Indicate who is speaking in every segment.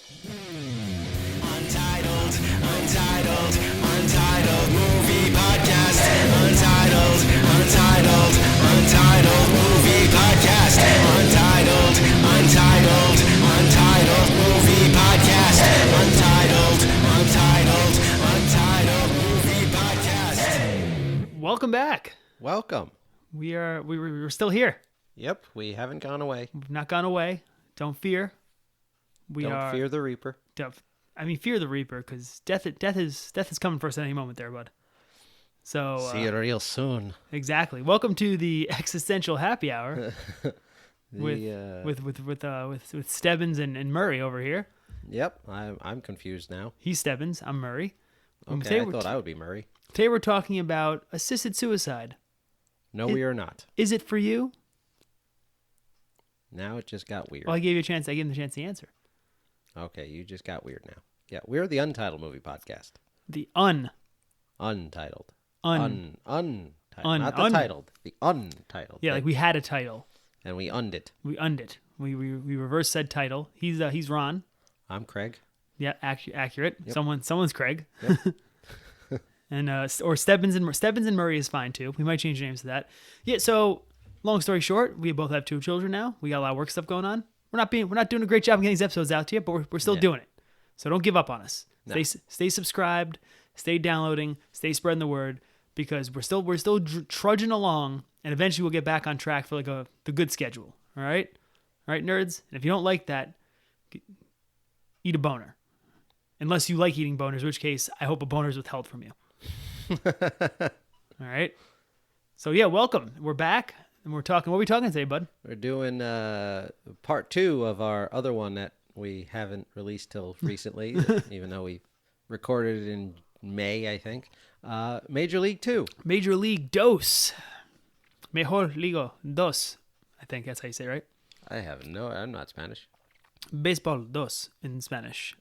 Speaker 1: Untitled movie podcast. Untitled movie podcast. Untitled movie podcast. Untitled movie podcast.
Speaker 2: Welcome back.
Speaker 3: Welcome.
Speaker 2: We're still here.
Speaker 3: Yep, we haven't gone away.
Speaker 2: We've not gone away. Don't fear.
Speaker 3: Don't fear the Reaper.
Speaker 2: Fear the Reaper, because death is coming for us at any moment there, bud. So
Speaker 3: see you real soon.
Speaker 2: Exactly. Welcome to the existential happy hour with Stebbins and Murray over here.
Speaker 3: Yep, I'm confused now.
Speaker 2: He's Stebbins. I'm Murray.
Speaker 3: Okay, I thought I would be Murray.
Speaker 2: Today we're talking about assisted suicide.
Speaker 3: We are not.
Speaker 2: Is it for you?
Speaker 3: Now it just got weird.
Speaker 2: Well, I gave you a chance. I gave him the chance to answer.
Speaker 3: Okay, you just got weird now. Yeah, we're the Untitled Movie Podcast.
Speaker 2: The
Speaker 3: Untitled. Untitled. Not the titled. The untitled.
Speaker 2: Yeah, like we had a title.
Speaker 3: And we und it.
Speaker 2: We reversed said title. He's Ron.
Speaker 3: I'm Craig.
Speaker 2: Yeah, accurate.
Speaker 3: Yep.
Speaker 2: Someone's Craig.
Speaker 3: Yep.
Speaker 2: And or Stebbins and Murray is fine too. We might change names to that. Yeah. So long story short, we both have 2 children now. We got a lot of work stuff going on. We're not doing a great job of getting these episodes out to you, but we're still doing it. So don't give up on us.
Speaker 3: No.
Speaker 2: Stay subscribed. Stay downloading. Stay spreading the word, because we're still trudging along, and eventually we'll get back on track for the good schedule. All right, nerds. And if you don't like that, eat a boner. Unless you like eating boners, in which case I hope a boner is withheld from you. All right. So yeah, welcome. We're back, and we're talking. What are we talking today, bud?
Speaker 3: We're doing part 2 of our other one that we haven't released till recently, even though we recorded it in May, I think. Major League 2.
Speaker 2: Major League Dos. Mejor Liga Dos. I think that's how you say it, right?
Speaker 3: I'm not Spanish.
Speaker 2: Baseball Dos in Spanish.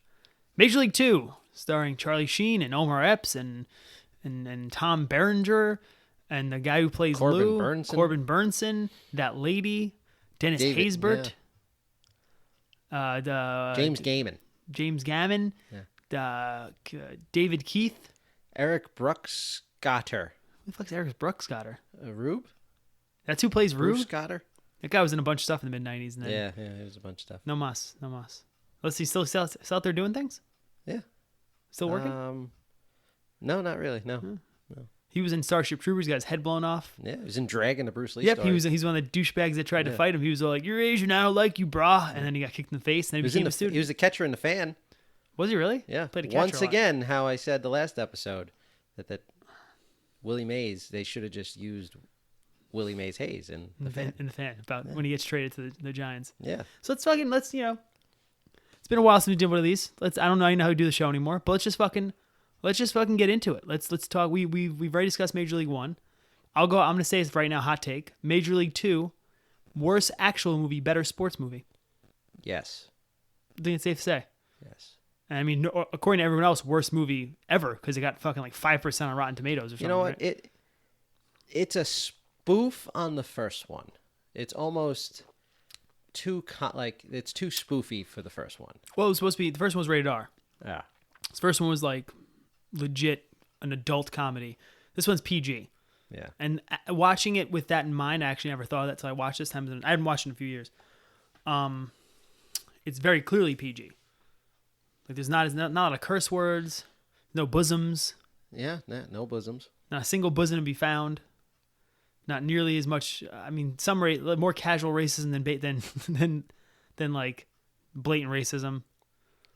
Speaker 2: Major League 2, starring Charlie Sheen and Omar Epps and Tom Berenger and the guy who plays Lou, Corbin Burnson, that lady, Dennis Haysbert,
Speaker 3: James Gaiman,
Speaker 2: David Keith,
Speaker 3: Eric Bruckscotter.
Speaker 2: Who the fuck's Eric Bruckscotter?
Speaker 3: Rube?
Speaker 2: That's who plays Rube?
Speaker 3: Bruce Cotter?
Speaker 2: That guy was in a bunch of stuff in the mid-90s. And then
Speaker 3: Yeah, it was a bunch of stuff.
Speaker 2: No mas. Let's see, still out there doing things?
Speaker 3: Yeah.
Speaker 2: Still working?
Speaker 3: No, not really, no.
Speaker 2: Hmm.
Speaker 3: No.
Speaker 2: He was in Starship Troopers, got his head blown off.
Speaker 3: Yeah, he was in Dragon, the Bruce Lee
Speaker 2: Yep,
Speaker 3: story.
Speaker 2: he's one of the douchebags that tried to fight him. He was all like, "You're Asian, I don't like you, brah," and then he got kicked in the face, and then he became a student.
Speaker 3: He was the catcher in the fan.
Speaker 2: Was he really?
Speaker 3: Yeah.
Speaker 2: Played a catcher
Speaker 3: Once
Speaker 2: a lot.
Speaker 3: again, how I said the last episode, that Willie Mays, they should have just used Willie Mays Hayes in the fan.
Speaker 2: In the fan, about when he gets traded to the Giants.
Speaker 3: Yeah.
Speaker 2: So it's been a while since we did one of these. I don't know how to do the show anymore, but let's just fucking get into it. Let's talk. We've already discussed Major League 1. I'm gonna say this right now, hot take. Major League 2, worse actual movie, better sports movie.
Speaker 3: Yes.
Speaker 2: I think it's safe to say.
Speaker 3: Yes.
Speaker 2: And I mean, according to everyone else, worst movie ever, because it got fucking like 5% on Rotten Tomatoes or something.
Speaker 3: You know what?
Speaker 2: Right?
Speaker 3: It's a spoof on the first one. It's almost it's too spoofy for the first one.
Speaker 2: Well, it was supposed to be, the first one was rated R.
Speaker 3: Yeah.
Speaker 2: This first one was like legit an adult comedy. This one's PG.
Speaker 3: Yeah.
Speaker 2: And watching it with that in mind, I actually never thought of that until I watched this time. I hadn't watched it in a few years. It's very clearly PG. Like there's not a lot of curse words, no bosoms.
Speaker 3: Yeah, no bosoms.
Speaker 2: Not a single bosom to be found. Not nearly as much. I mean, more casual racism than like blatant racism.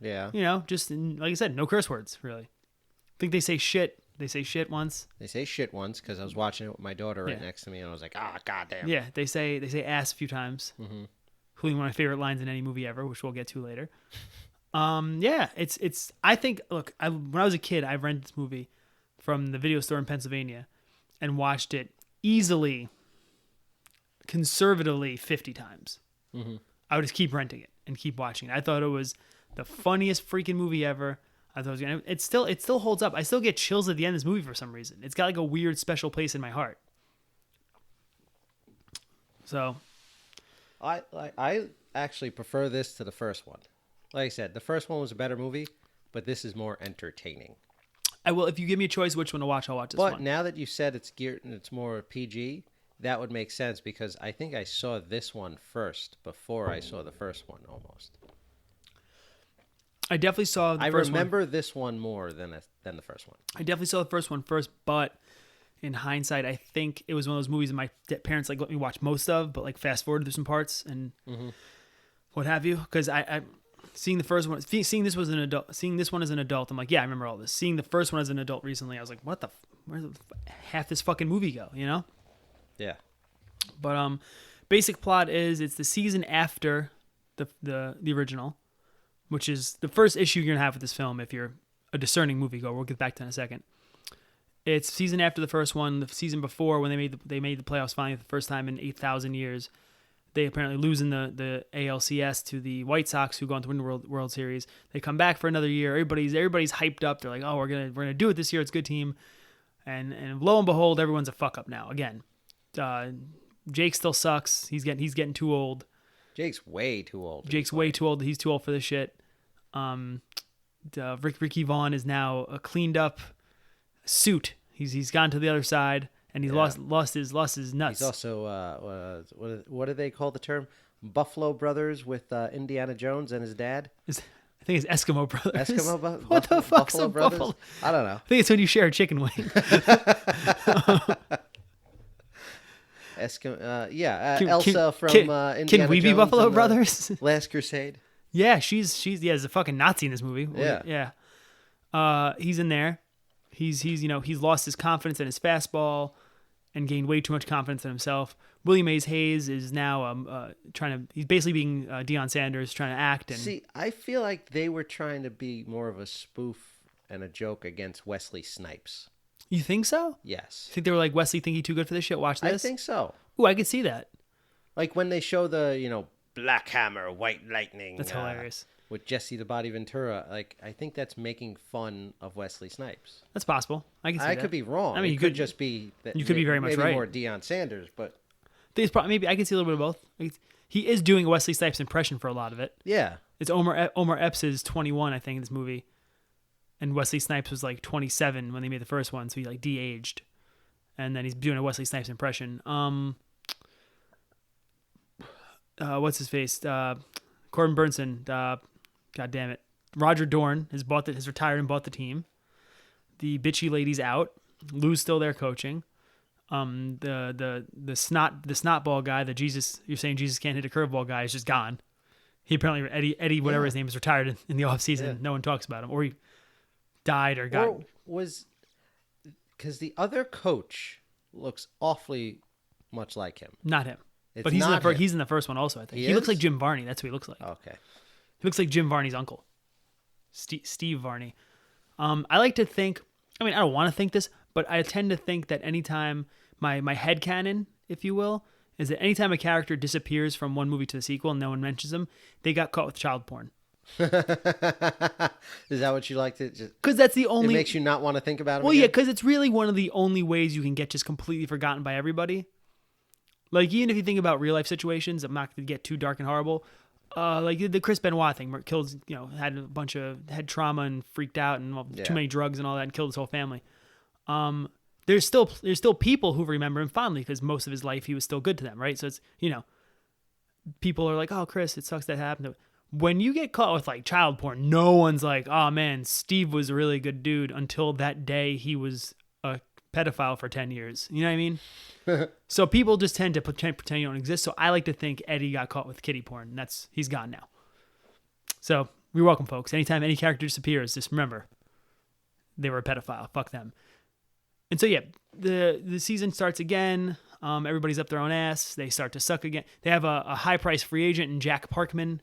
Speaker 3: Yeah.
Speaker 2: Just like I said, no curse words really. I think they say shit. They say shit once.
Speaker 3: They say shit once because I was watching it with my daughter right next to me, and I was like, goddamn.
Speaker 2: Yeah, they say ass a few times.
Speaker 3: Mm-hmm.
Speaker 2: Including one of my favorite lines in any movie ever, which we'll get to later. Yeah, it's. I think. Look, when I was a kid, I rented this movie from the video store in Pennsylvania, and watched it easily, conservatively 50 times.
Speaker 3: Mm-hmm.
Speaker 2: I would just keep renting it and keep watching it. I thought it was the funniest freaking movie ever. I thought it still holds up. I still get chills at the end of this movie for some reason. It's got like a weird special place in my heart. So,
Speaker 3: I actually prefer this to the first one. Like I said, the first one was a better movie, but this is more entertaining.
Speaker 2: I will. If you give me a choice which one to watch, I'll watch this
Speaker 3: But
Speaker 2: one.
Speaker 3: now that you said it's geared and it's more PG, that would make sense because I think I saw this one first before I saw the first one almost.
Speaker 2: I definitely saw the
Speaker 3: I
Speaker 2: first one.
Speaker 3: remember this one more than the first one.
Speaker 2: I definitely saw the first one first, but in hindsight, I think it was one of those movies that my parents like let me watch most of, but like fast forward through some parts and what have you. Because I seeing the first one, seeing this was an adult, seeing this one as an adult, I'm like, yeah, I remember all this. Seeing the first one as an adult recently, I was like, what the, where the half this fucking movie go? You know?
Speaker 3: Yeah.
Speaker 2: But basic plot is it's the season after the original, which is the first issue you're gonna have with this film if you're a discerning moviegoer. We'll get back to that in a second. It's season after the first one. The season before, when they made the playoffs finally for the first time in 8,000 years, they apparently lose in the ALCS to the White Sox, who go on to win the World Series. They come back for another year. Everybody's hyped up. They're like, oh, we're gonna do it this year. It's a good team. And lo and behold, everyone's a fuck up now again. Jake still sucks. He's getting too old.
Speaker 3: Jake's way too old.
Speaker 2: Jake's way too old. He's too old for this shit. Ricky Vaughn is now a cleaned up suit. He's gone to the other side, and he's lost his nuts.
Speaker 3: He's also what do they call the term? Buffalo Brothers with Indiana Jones and his dad.
Speaker 2: I think it's Eskimo Brothers.
Speaker 3: What
Speaker 2: the fuck's
Speaker 3: Buffalo
Speaker 2: a
Speaker 3: Brothers?
Speaker 2: Buffalo?
Speaker 3: I don't know.
Speaker 2: I think it's when you share a chicken wing.
Speaker 3: Elsa from Indiana
Speaker 2: Can we be
Speaker 3: Jones
Speaker 2: Buffalo
Speaker 3: and the
Speaker 2: Brothers?
Speaker 3: Last Crusade.
Speaker 2: Yeah, she's there's a fucking Nazi in this movie.
Speaker 3: Yeah.
Speaker 2: He's in there. He's lost his confidence in his fastball and gained way too much confidence in himself. William Mays Hayes is now he's basically being Deion Sanders, trying to act. And
Speaker 3: See, I feel like they were trying to be more of a spoof and a joke against Wesley Snipes.
Speaker 2: You think so?
Speaker 3: Yes.
Speaker 2: You think they were like, Wesley, think he too good for this shit? Watch this.
Speaker 3: I think so.
Speaker 2: Ooh, I could see that.
Speaker 3: Like when they show the, Black Hammer, White Lightning.
Speaker 2: That's hilarious.
Speaker 3: With Jesse the Body Ventura. Like, I think that's making fun of Wesley Snipes.
Speaker 2: That's possible. I can see
Speaker 3: I
Speaker 2: that.
Speaker 3: could be wrong.
Speaker 2: I mean,
Speaker 3: it
Speaker 2: you
Speaker 3: could
Speaker 2: could
Speaker 3: just be that.
Speaker 2: You could be very much
Speaker 3: maybe
Speaker 2: right.
Speaker 3: more Deion Sanders, but
Speaker 2: I think it's probably, maybe I can see a little bit of both. He is doing a Wesley Snipes impression for a lot of it.
Speaker 3: yeah.
Speaker 2: It's Omar Epps is 21, I think, in this movie, and Wesley Snipes was like 27 when they made the first one, so he like de-aged, and then he's doing a Wesley Snipes impression. What's his face? Corbin Burnson. God damn it. Roger Dorn has retired and bought the team. The bitchy lady's out. Lou's still there coaching. The snot ball guy, you're saying Jesus can't hit a curveball guy, is just gone. He apparently Eddie whatever his name is retired in the off season.
Speaker 3: Yeah.
Speaker 2: No one talks about him, or he died or got.
Speaker 3: Or was because the other coach looks awfully much like him.
Speaker 2: Not him.
Speaker 3: It's
Speaker 2: But he's
Speaker 3: not him.
Speaker 2: he's in the first one also, I think.
Speaker 3: He
Speaker 2: He looks
Speaker 3: is?
Speaker 2: like Jim Varney. That's what he looks like.
Speaker 3: Okay.
Speaker 2: He looks like Jim Varney's uncle, Steve Varney. I like to think, I mean, I don't want to think this, but I tend to think that anytime my headcanon, if you will, is that anytime a character disappears from one movie to the sequel and no one mentions them, they got caught with child porn.
Speaker 3: Is that what you like to just?
Speaker 2: Because that's the
Speaker 3: It
Speaker 2: only...
Speaker 3: makes you not want to think about him.
Speaker 2: Well, yeah,
Speaker 3: again?
Speaker 2: because it's really one of the only ways you can get just completely forgotten by everybody. Like, even if you think about real life situations, I'm not going to get too dark and horrible. Like the Chris Benoit thing, where it killed, had a bunch of head trauma and freaked out and too many drugs and all that, and killed his whole family. There's still people who remember him fondly because most of his life he was still good to them, right? So it's people are like, oh, Chris, it sucks that happened. When you get caught with like child porn, no one's like, oh man, Steve was a really good dude until that day he was a pedophile for 10 years. You know what I mean? So people just tend to pretend you don't exist. So I like to think Eddie got caught with kiddie porn, and he's gone now. So you're welcome, folks. Anytime any character disappears, just remember they were a pedophile. Fuck them. And so yeah, the season starts again. Everybody's up their own ass. They start to suck again. They have a high-priced free agent in Jack Parkman,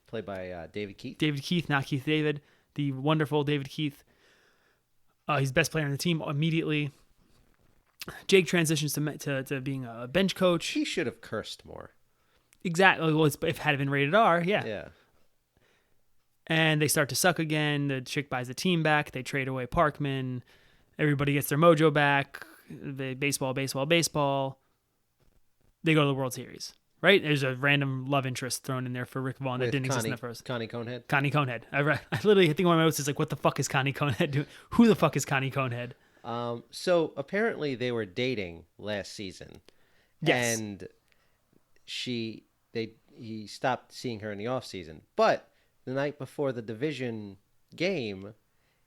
Speaker 3: played by David Keith.
Speaker 2: David Keith, not Keith David, the wonderful David Keith. He's the best player on the team immediately. Jake transitions to being a bench coach.
Speaker 3: He should have cursed more.
Speaker 2: Exactly. Well, if it had been rated R, yeah.
Speaker 3: Yeah.
Speaker 2: And they start to suck again. The chick buys the team back. They trade away Parkman. Everybody gets their mojo back. Baseball. They go to the World Series. right? There's a random love interest thrown in there for Rick Vaughn that
Speaker 3: With
Speaker 2: didn't exist in the first.
Speaker 3: Connie Conehead.
Speaker 2: Connie Conehead. I literally think one of my notes is like, what the fuck is Connie Conehead doing? Who the fuck is Connie Conehead?
Speaker 3: So apparently they were dating last season.
Speaker 2: Yes.
Speaker 3: And he stopped seeing her in the off season. But the night before the division game,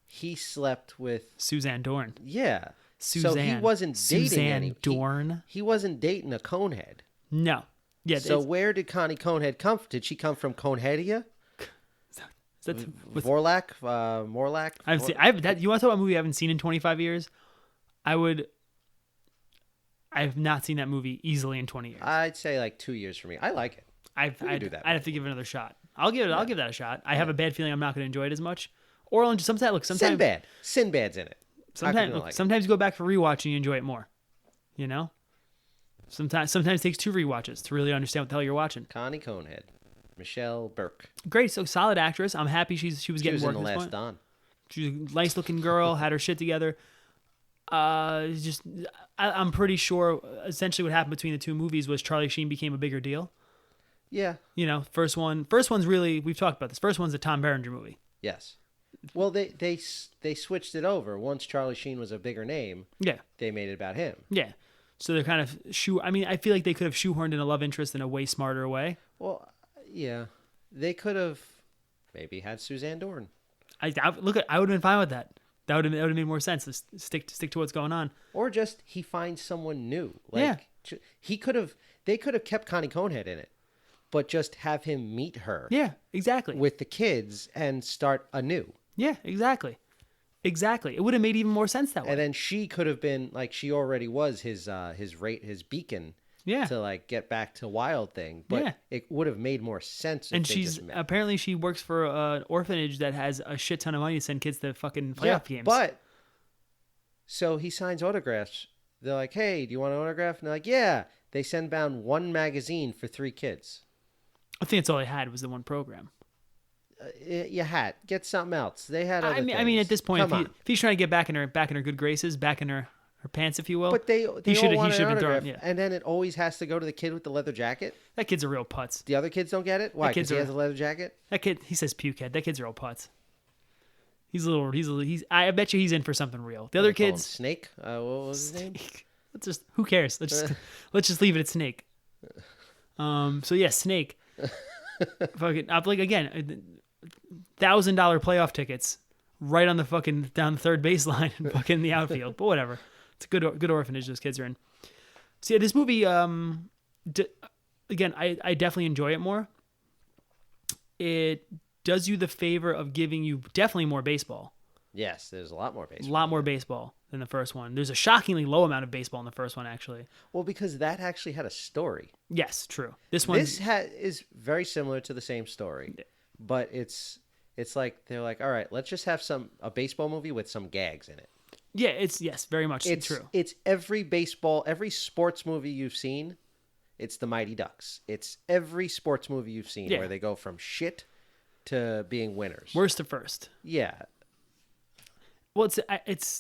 Speaker 3: he slept with
Speaker 2: Suzanne Dorn.
Speaker 3: yeah.
Speaker 2: Suzanne.
Speaker 3: So he wasn't dating
Speaker 2: Suzanne Dorn.
Speaker 3: He wasn't dating a Conehead.
Speaker 2: No. Yeah.
Speaker 3: So where did Connie Conehead come from? Did she come from Coneheadia? Vorlak? Morlak?
Speaker 2: You want to talk about a movie I haven't seen in 25 years? I have not seen that movie easily in 20 years.
Speaker 3: I'd say like 2 years for me. I like it.
Speaker 2: I'd
Speaker 3: do that.
Speaker 2: have to give it another shot. I'll give that a shot. I have a bad feeling I'm not going to enjoy it as much. Or sometimes
Speaker 3: Sinbad's in it.
Speaker 2: Sometimes you go back for rewatch and you enjoy it more. You know? Sometimes it takes 2 rewatches to really understand what the hell you're watching.
Speaker 3: Connie Conehead. Michelle Burke.
Speaker 2: Great, so solid actress. I'm happy she was getting work
Speaker 3: in
Speaker 2: at
Speaker 3: The
Speaker 2: this
Speaker 3: Last
Speaker 2: point.
Speaker 3: Don.
Speaker 2: She's a nice looking girl, had her shit together. I'm pretty sure essentially what happened between the 2 movies was Charlie Sheen became a bigger deal.
Speaker 3: Yeah.
Speaker 2: You know, first one's really, we've talked about this. First one's a Tom Berenger movie.
Speaker 3: Yes. Well, they switched it over. Once Charlie Sheen was a bigger name,
Speaker 2: Yeah.
Speaker 3: they made it about him.
Speaker 2: Yeah. So they're kind of I feel like they could have shoehorned in a love interest in a way smarter way.
Speaker 3: Well, yeah. They could have maybe had Suzanne Dorn.
Speaker 2: I would have been fine with that. That would have made more sense to stick to what's going on.
Speaker 3: Or just he finds someone new.
Speaker 2: Yeah.
Speaker 3: They could have kept Connie Conehead in it, but just have him meet her.
Speaker 2: Yeah, exactly.
Speaker 3: With the kids and start anew.
Speaker 2: Yeah, exactly. Exactly. It would have made even more sense that way.
Speaker 3: And then she could have been like she already was his beacon.
Speaker 2: Yeah.
Speaker 3: To like get back to Wild Thing, but it would have made more sense. If
Speaker 2: and
Speaker 3: they
Speaker 2: she's
Speaker 3: just met.
Speaker 2: apparently she works for an orphanage that has a shit ton of money to send kids to fucking playoff games.
Speaker 3: But so he signs autographs. They're like, "Hey, do you want an autograph?" And they're like, "Yeah." They send down 1 magazine for 3 kids.
Speaker 2: I think that's all they had was the one program.
Speaker 3: You had get something else. They had. Other
Speaker 2: I mean, at this point,
Speaker 3: Come
Speaker 2: if he's trying to get back in her good graces, back in her pants, if you will.
Speaker 3: But they
Speaker 2: he should
Speaker 3: want
Speaker 2: have
Speaker 3: an
Speaker 2: been
Speaker 3: autograph,
Speaker 2: thrown. Yeah.
Speaker 3: and then it always has to go to the kid with the leather jacket.
Speaker 2: That kid's a real putz.
Speaker 3: The other kids don't get it. Why? Because he has a leather jacket.
Speaker 2: That kid, he says puke head. That kid's a real putz. I bet you he's in for something real. The other kids,
Speaker 3: Snake. What was his name?
Speaker 2: Who cares? Let's just leave it at Snake. So yeah, Snake. Fucking, like again, $1,000 playoff tickets right on the fucking down the third baseline and fucking in the outfield. But whatever, it's a good orphanage those kids are in. So yeah, this movie, again, I definitely enjoy it more. It does you the favor of giving you definitely more baseball.
Speaker 3: Yes, there's a lot more baseball.
Speaker 2: A lot more baseball than the first one. There's a shockingly low amount of baseball in the first one, actually.
Speaker 3: Well, because that actually had a story.
Speaker 2: Yes, true. This
Speaker 3: is very similar to the same story, but it's like they're like, all right, let's just have a baseball movie with some gags in it.
Speaker 2: Yeah, it's very much true.
Speaker 3: It's every sports movie you've seen. It's the Mighty Ducks. It's every sports movie you've seen where they go from shit to being winners.
Speaker 2: Worst to first.
Speaker 3: Yeah.
Speaker 2: Well, it's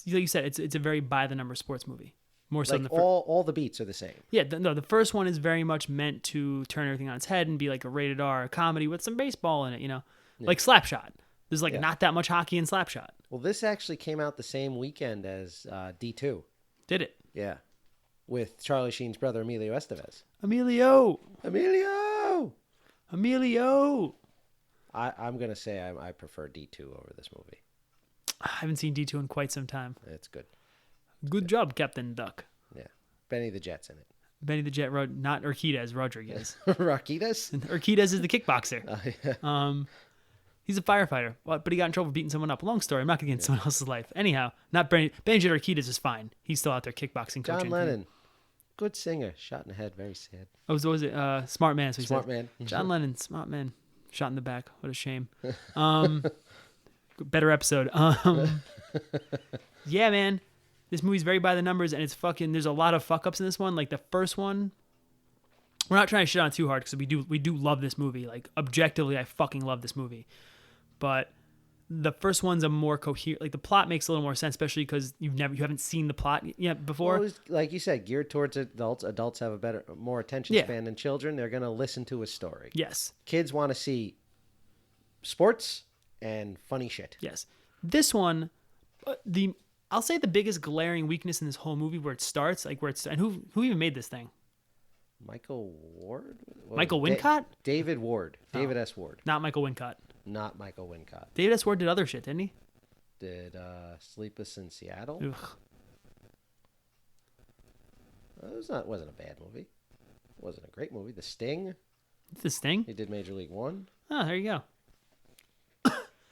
Speaker 2: like you said, it's a very by the numbers sports movie. More so
Speaker 3: like
Speaker 2: than the
Speaker 3: all the beats are the same.
Speaker 2: Yeah, the first one is very much meant to turn everything on its head and be like a rated R comedy with some baseball in it, like Slapshot. There's not that much hockey in Slapshot.
Speaker 3: Well, this actually came out the same weekend as D2.
Speaker 2: Did it?
Speaker 3: Yeah. With Charlie Sheen's brother, Emilio Estevez.
Speaker 2: Emilio!
Speaker 3: I'm going to say I prefer D2 over this movie.
Speaker 2: I haven't seen D2 in quite some time.
Speaker 3: It's good.
Speaker 2: Good job, Captain Duck.
Speaker 3: Yeah. Benny the Jet's in it.
Speaker 2: Benny the Jet, not Urquidez, Rodriguez.
Speaker 3: Rakitas?
Speaker 2: Urquidez is the kickboxer.
Speaker 3: Yeah.
Speaker 2: He's a firefighter, but he got in trouble for beating someone up. Long story. I'm not going to get into someone else's life. Anyhow, not Benny Urquidez is fine. He's still out there kickboxing.
Speaker 3: John
Speaker 2: coaching.
Speaker 3: Lennon. Good singer. Shot in the head. Very sad.
Speaker 2: Oh, what was it? Smart man.
Speaker 3: Smart man.
Speaker 2: John Lennon, smart man. Shot in the back. What a shame. Better episode. Yeah, man. This movie's very by the numbers, and it's there's a lot of fuck ups in this one. Like the first one, we're not trying to shit on it too hard because we do love this movie. Like objectively, I fucking love this movie. But The first one's a more coherent, like the plot makes a little more sense, especially because you haven't seen the plot yet before.
Speaker 3: Well, it was, like you said, geared towards adults. Adults have a more attention span than children. They're going to listen to a story.
Speaker 2: Yes.
Speaker 3: Kids want to see sports and funny shit.
Speaker 2: Yes. This one, I'll say the biggest glaring weakness in this whole movie where it starts, like and who even made this thing?
Speaker 3: Michael Ward?
Speaker 2: Michael Wincott?
Speaker 3: David Ward. David S. Ward.
Speaker 2: Not Michael Wincott.
Speaker 3: Not Michael Wincott.
Speaker 2: David S. Ward did other shit, didn't he?
Speaker 3: Did Sleepless in Seattle?
Speaker 2: Ugh.
Speaker 3: It wasn't a bad movie. It wasn't a great movie. The Sting.
Speaker 2: The Sting?
Speaker 3: He did Major League One.
Speaker 2: Oh, there you go.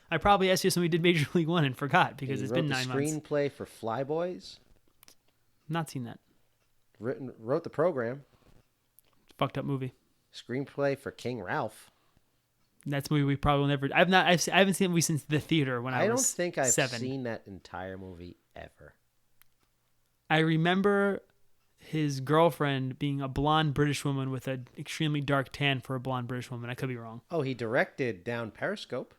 Speaker 2: I probably asked you somebody did Major League One and forgot because it's been 9 months.
Speaker 3: Screenplay for Flyboys.
Speaker 2: Not seen that.
Speaker 3: Wrote the program.
Speaker 2: Fucked up movie.
Speaker 3: Screenplay for King Ralph.
Speaker 2: That's a movie we probably will never. I haven't seen the movie since the theater when I was 7.
Speaker 3: I don't think I've seen that entire movie ever.
Speaker 2: I remember his girlfriend being a blonde British woman with an extremely dark tan for a blonde British woman. I could be wrong.
Speaker 3: Oh, he directed Down Periscope.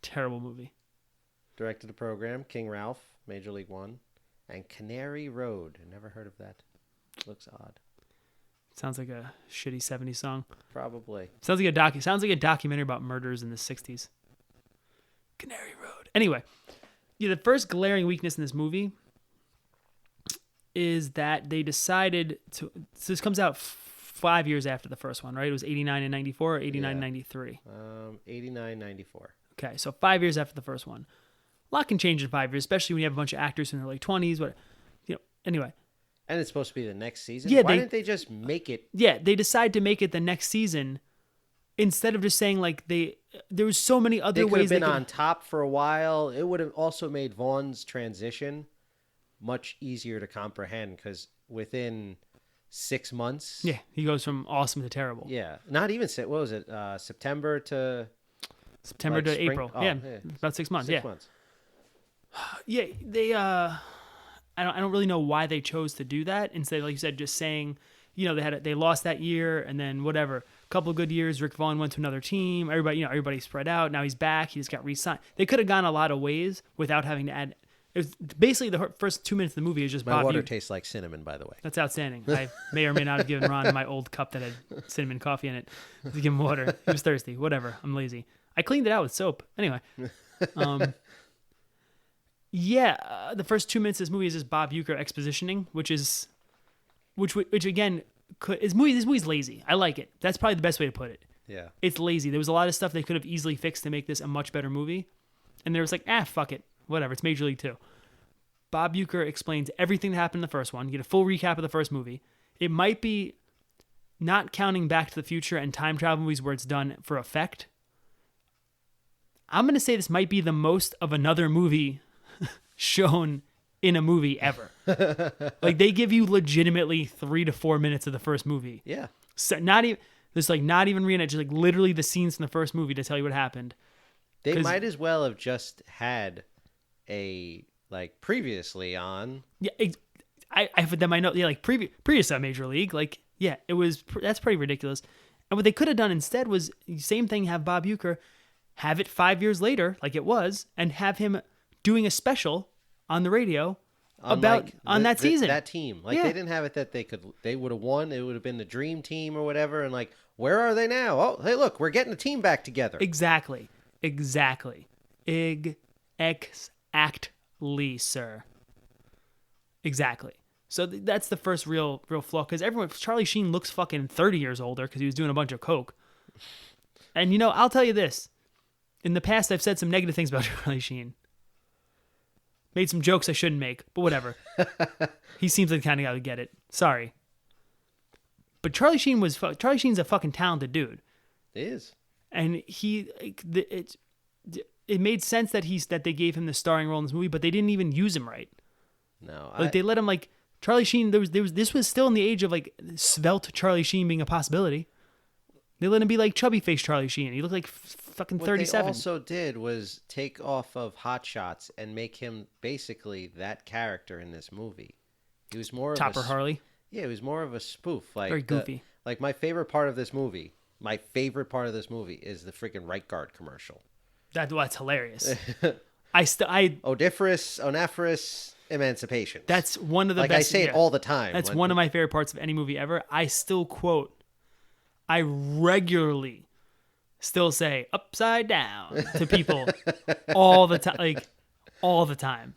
Speaker 2: Terrible movie.
Speaker 3: Directed the program King Ralph, Major League One, and Canary Road. I never heard of that. Looks odd.
Speaker 2: Sounds like a shitty 70s song.
Speaker 3: Probably.
Speaker 2: Sounds like a documentary about murders in the 60s. Canary Road. Anyway, the first glaring weakness in this movie is that they decided to. So this comes out 5 years after the first one, right? It was 89 and 94 or 89 and 93?
Speaker 3: 89, 94.
Speaker 2: Okay, so 5 years after the first one. A lot can change in 5 years, especially when you have a bunch of actors in their late 20s. Anyway.
Speaker 3: And it's supposed to be the next season?
Speaker 2: Yeah,
Speaker 3: Why didn't they just make it?
Speaker 2: Yeah, they decide to make it the next season instead of just saying like there was so many other ways
Speaker 3: they could have been on top for a while. It would have also made Vaughn's transition much easier to comprehend because within 6 months.
Speaker 2: Yeah, he goes from awesome to terrible.
Speaker 3: Yeah, not even what was it? September to
Speaker 2: spring? April.
Speaker 3: Oh,
Speaker 2: yeah, about 6 months.
Speaker 3: 6 months.
Speaker 2: Yeah, they I don't really know why they chose to do that instead, like you said, just saying, they lost that year and then whatever. A couple of good years, Rick Vaughn went to another team. Everybody spread out. Now he's back. He just got re-signed. They could have gone a lot of ways without having to add. It was basically the first 2 minutes of the movie is just
Speaker 3: My water tastes like cinnamon, by the way.
Speaker 2: That's outstanding. I may or may not have given Ron my old cup that had cinnamon coffee in it to give him water. He was thirsty. Whatever. I'm lazy. I cleaned it out with soap. Anyway. The first 2 minutes of this movie is just Bob Uecker expositioning, which again, this movie's lazy. I like it. That's probably the best way to put it.
Speaker 3: Yeah.
Speaker 2: It's lazy. There was a lot of stuff they could have easily fixed to make this a much better movie. And there was like, fuck it. Whatever. It's Major League 2. Bob Uecker explains everything that happened in the first one. You get a full recap of the first movie. It might be not counting Back to the Future and time travel movies where it's done for effect. I'm going to say this might be the most of another movie shown in a movie ever. Like they give you legitimately 3 to 4 minutes of the first movie.
Speaker 3: Yeah.
Speaker 2: So not even reenact, just like literally the scenes from the first movie to tell you what happened.
Speaker 3: They might as well have just had a previously on.
Speaker 2: Yeah, I for them I know. Yeah, like previous on Major League. Like yeah, that's pretty ridiculous. And what they could have done instead was same thing. Have Bob Uecker have it 5 years later, like it was, and have him doing a special on the radio on that season.
Speaker 3: That team. They didn't have it that they would have won. It would have been the dream team or whatever. And where are they now? Oh, hey, look, we're getting a team back together.
Speaker 2: Exactly, sir. Exactly. So that's the first real flaw because Charlie Sheen looks fucking 30 years older because he was doing a bunch of coke. And I'll tell you this. In the past, I've said some negative things about Charlie Sheen. Made some jokes I shouldn't make, but whatever. He seems like the kind of guy who would get it. Sorry. But Charlie Sheen's a fucking talented dude.
Speaker 3: He is.
Speaker 2: And it made sense that they gave him the starring role in this movie, but they didn't even use him right.
Speaker 3: No.
Speaker 2: They let him Charlie Sheen, this was still in the age of svelte Charlie Sheen being a possibility. They let him be chubby face Charlie Sheen. He looked like fucking 37.
Speaker 3: What they also did was take off of Hot Shots and make him basically that character in this movie. He was more
Speaker 2: Topper Harley.
Speaker 3: Yeah, he was more of a spoof.
Speaker 2: Very goofy.
Speaker 3: My favorite part of this movie is the freaking Right Guard commercial.
Speaker 2: That's hilarious.
Speaker 3: Odiferous, Onephorous, Emancipation.
Speaker 2: That's one of the
Speaker 3: like
Speaker 2: best.
Speaker 3: I say it all the time.
Speaker 2: That's one of my favorite parts of any movie ever. I regularly still say upside down to people all the time, like all the time.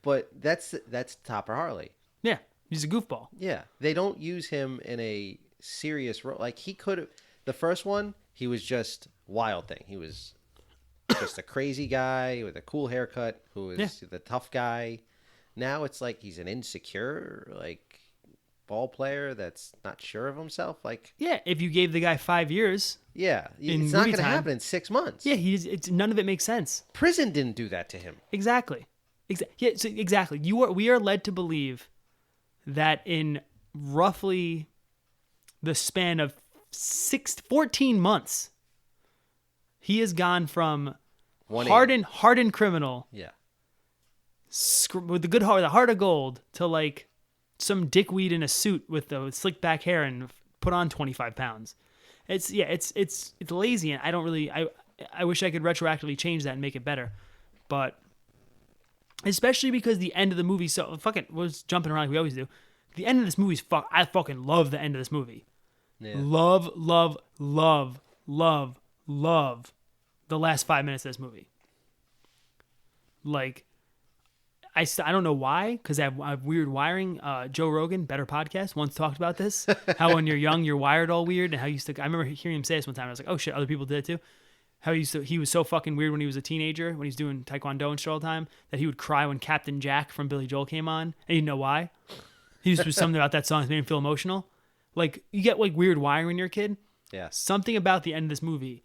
Speaker 3: But that's Topper Harley.
Speaker 2: Yeah, he's a goofball.
Speaker 3: Yeah, they don't use him in a serious role. Like he could have. The first one, he was just Wild Thing. He was just a crazy guy with a cool haircut who was the tough guy. Now it's like he's an insecure, like ball player that's not sure of himself. Like
Speaker 2: if you gave the guy 5 years,
Speaker 3: it's not going to happen in 6 months.
Speaker 2: Yeah, none of it makes sense.
Speaker 3: Prison didn't do that to him.
Speaker 2: Exactly. Exactly. We are led to believe that in roughly the span of 14 months, he has gone from hardened criminal, with the heart of gold, to like some dickweed in a suit with the slick back hair and put on 25 pounds. It's lazy, and I wish I could retroactively change that and make it better, but especially because the end of the movie, was jumping around like we always do. The end of this movie I fucking love the end of this movie. Yeah. Love the last 5 minutes of this movie. Like, I don't know why, because I have weird wiring. Joe Rogan, Better Podcast, once talked about this. How when you're young, you're wired all weird, and how I remember hearing him say this one time. I was like, oh shit, other people did it too. How he was so fucking weird when he was a teenager, when he was doing Taekwondo and shit all the time, that he would cry when Captain Jack from Billy Joel came on, and you know why? He just was something about that song that made him feel emotional. Like, you get like weird wiring when you're a kid.
Speaker 3: Yeah.
Speaker 2: Something about the end of this movie,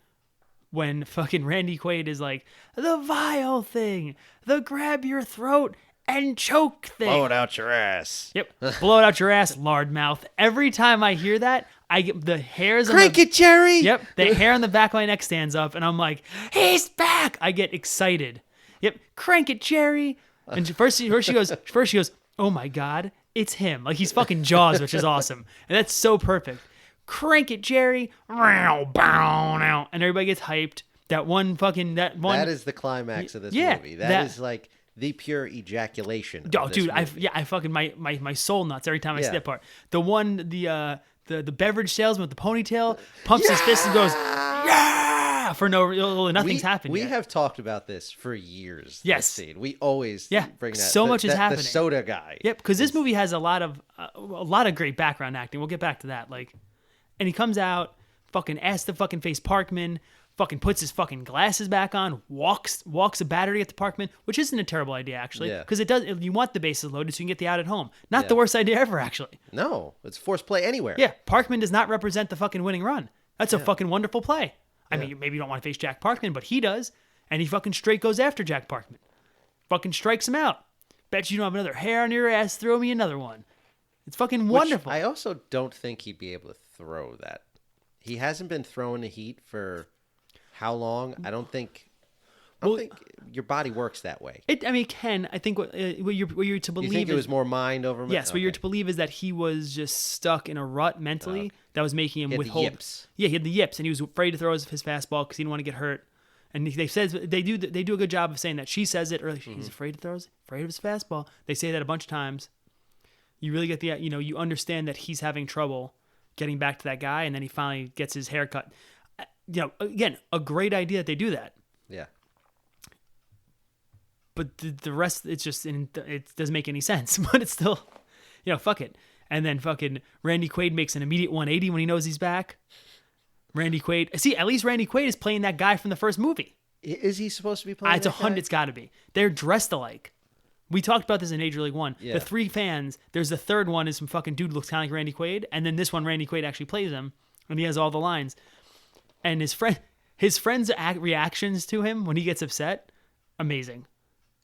Speaker 2: when fucking Randy Quaid is like, the vile thing, the grab your throat and choke thing.
Speaker 3: Blow it out your ass.
Speaker 2: Yep. Blow it out your ass, lard mouth. Every time I hear that, I get the hairs on
Speaker 3: Crank it, Jerry!
Speaker 2: Yep. The hair on the back of my neck stands up, and I'm like, he's back! I get excited. Yep. Crank it, Jerry! And first she goes, oh my God, it's him. Like, he's fucking Jaws, which is awesome. And that's so perfect. Crank it, Jerry! And everybody gets hyped. That is the climax of this movie. That is like the pure ejaculation. Oh, dude, I fucking my soul nuts every time I see that part. The beverage salesman with the ponytail pumps his fist and goes, yeah, for nothing's happened.
Speaker 3: We
Speaker 2: yet.
Speaker 3: have talked about this for years.
Speaker 2: Yes,
Speaker 3: scene. We always bring that.
Speaker 2: So much is happening.
Speaker 3: The soda guy.
Speaker 2: Yep, because this movie has a lot of great background acting. We'll get back to that. Like, and he comes out, fucking asks to fucking face Parkman. Fucking puts his fucking glasses back on, walks a battery at the Parkman, which isn't a terrible idea actually, because you want the bases loaded so you can get the out at home. Not the worst idea ever actually.
Speaker 3: No, it's force play anywhere.
Speaker 2: Yeah, Parkman does not represent the fucking winning run. That's a fucking wonderful play. I mean, maybe you don't want to face Jack Parkman, but he does, and he fucking straight goes after Jack Parkman. Fucking strikes him out. Bet you don't have another hair on your ass. Throw me another one. It's fucking wonderful.
Speaker 3: I also don't think he'd be able to throw that. He hasn't been throwing the heat for how long? I don't think your body works that way.
Speaker 2: It can. I think what you're to believe.
Speaker 3: You think it was more mind over?
Speaker 2: Yes, what you're to believe is that he was just stuck in a rut mentally that was making him withhold.
Speaker 3: Yips.
Speaker 2: Yeah, he had the yips, and he was afraid to throw his fastball because he didn't want to get hurt. And they do a good job of saying that. She says it early. He's afraid of his fastball. They say that a bunch of times. You really get you understand that he's having trouble getting back to that guy, and then he finally gets his hair cut. Again, a great idea that they do that.
Speaker 3: Yeah.
Speaker 2: But the rest, it doesn't make any sense. But it's still, fuck it. And then fucking Randy Quaid makes an immediate 180 when he knows he's back. Randy Quaid. See, at least Randy Quaid is playing that guy from the first movie.
Speaker 3: Is he supposed to be playing that guy?
Speaker 2: It's got to be. They're dressed alike. We talked about this in Major League One.
Speaker 3: Yeah.
Speaker 2: The three fans, there's the third one is some fucking dude who looks kind of like Randy Quaid. And then this one, Randy Quaid actually plays him. And he has all the lines. And his friend's reactions to him when he gets upset, amazing.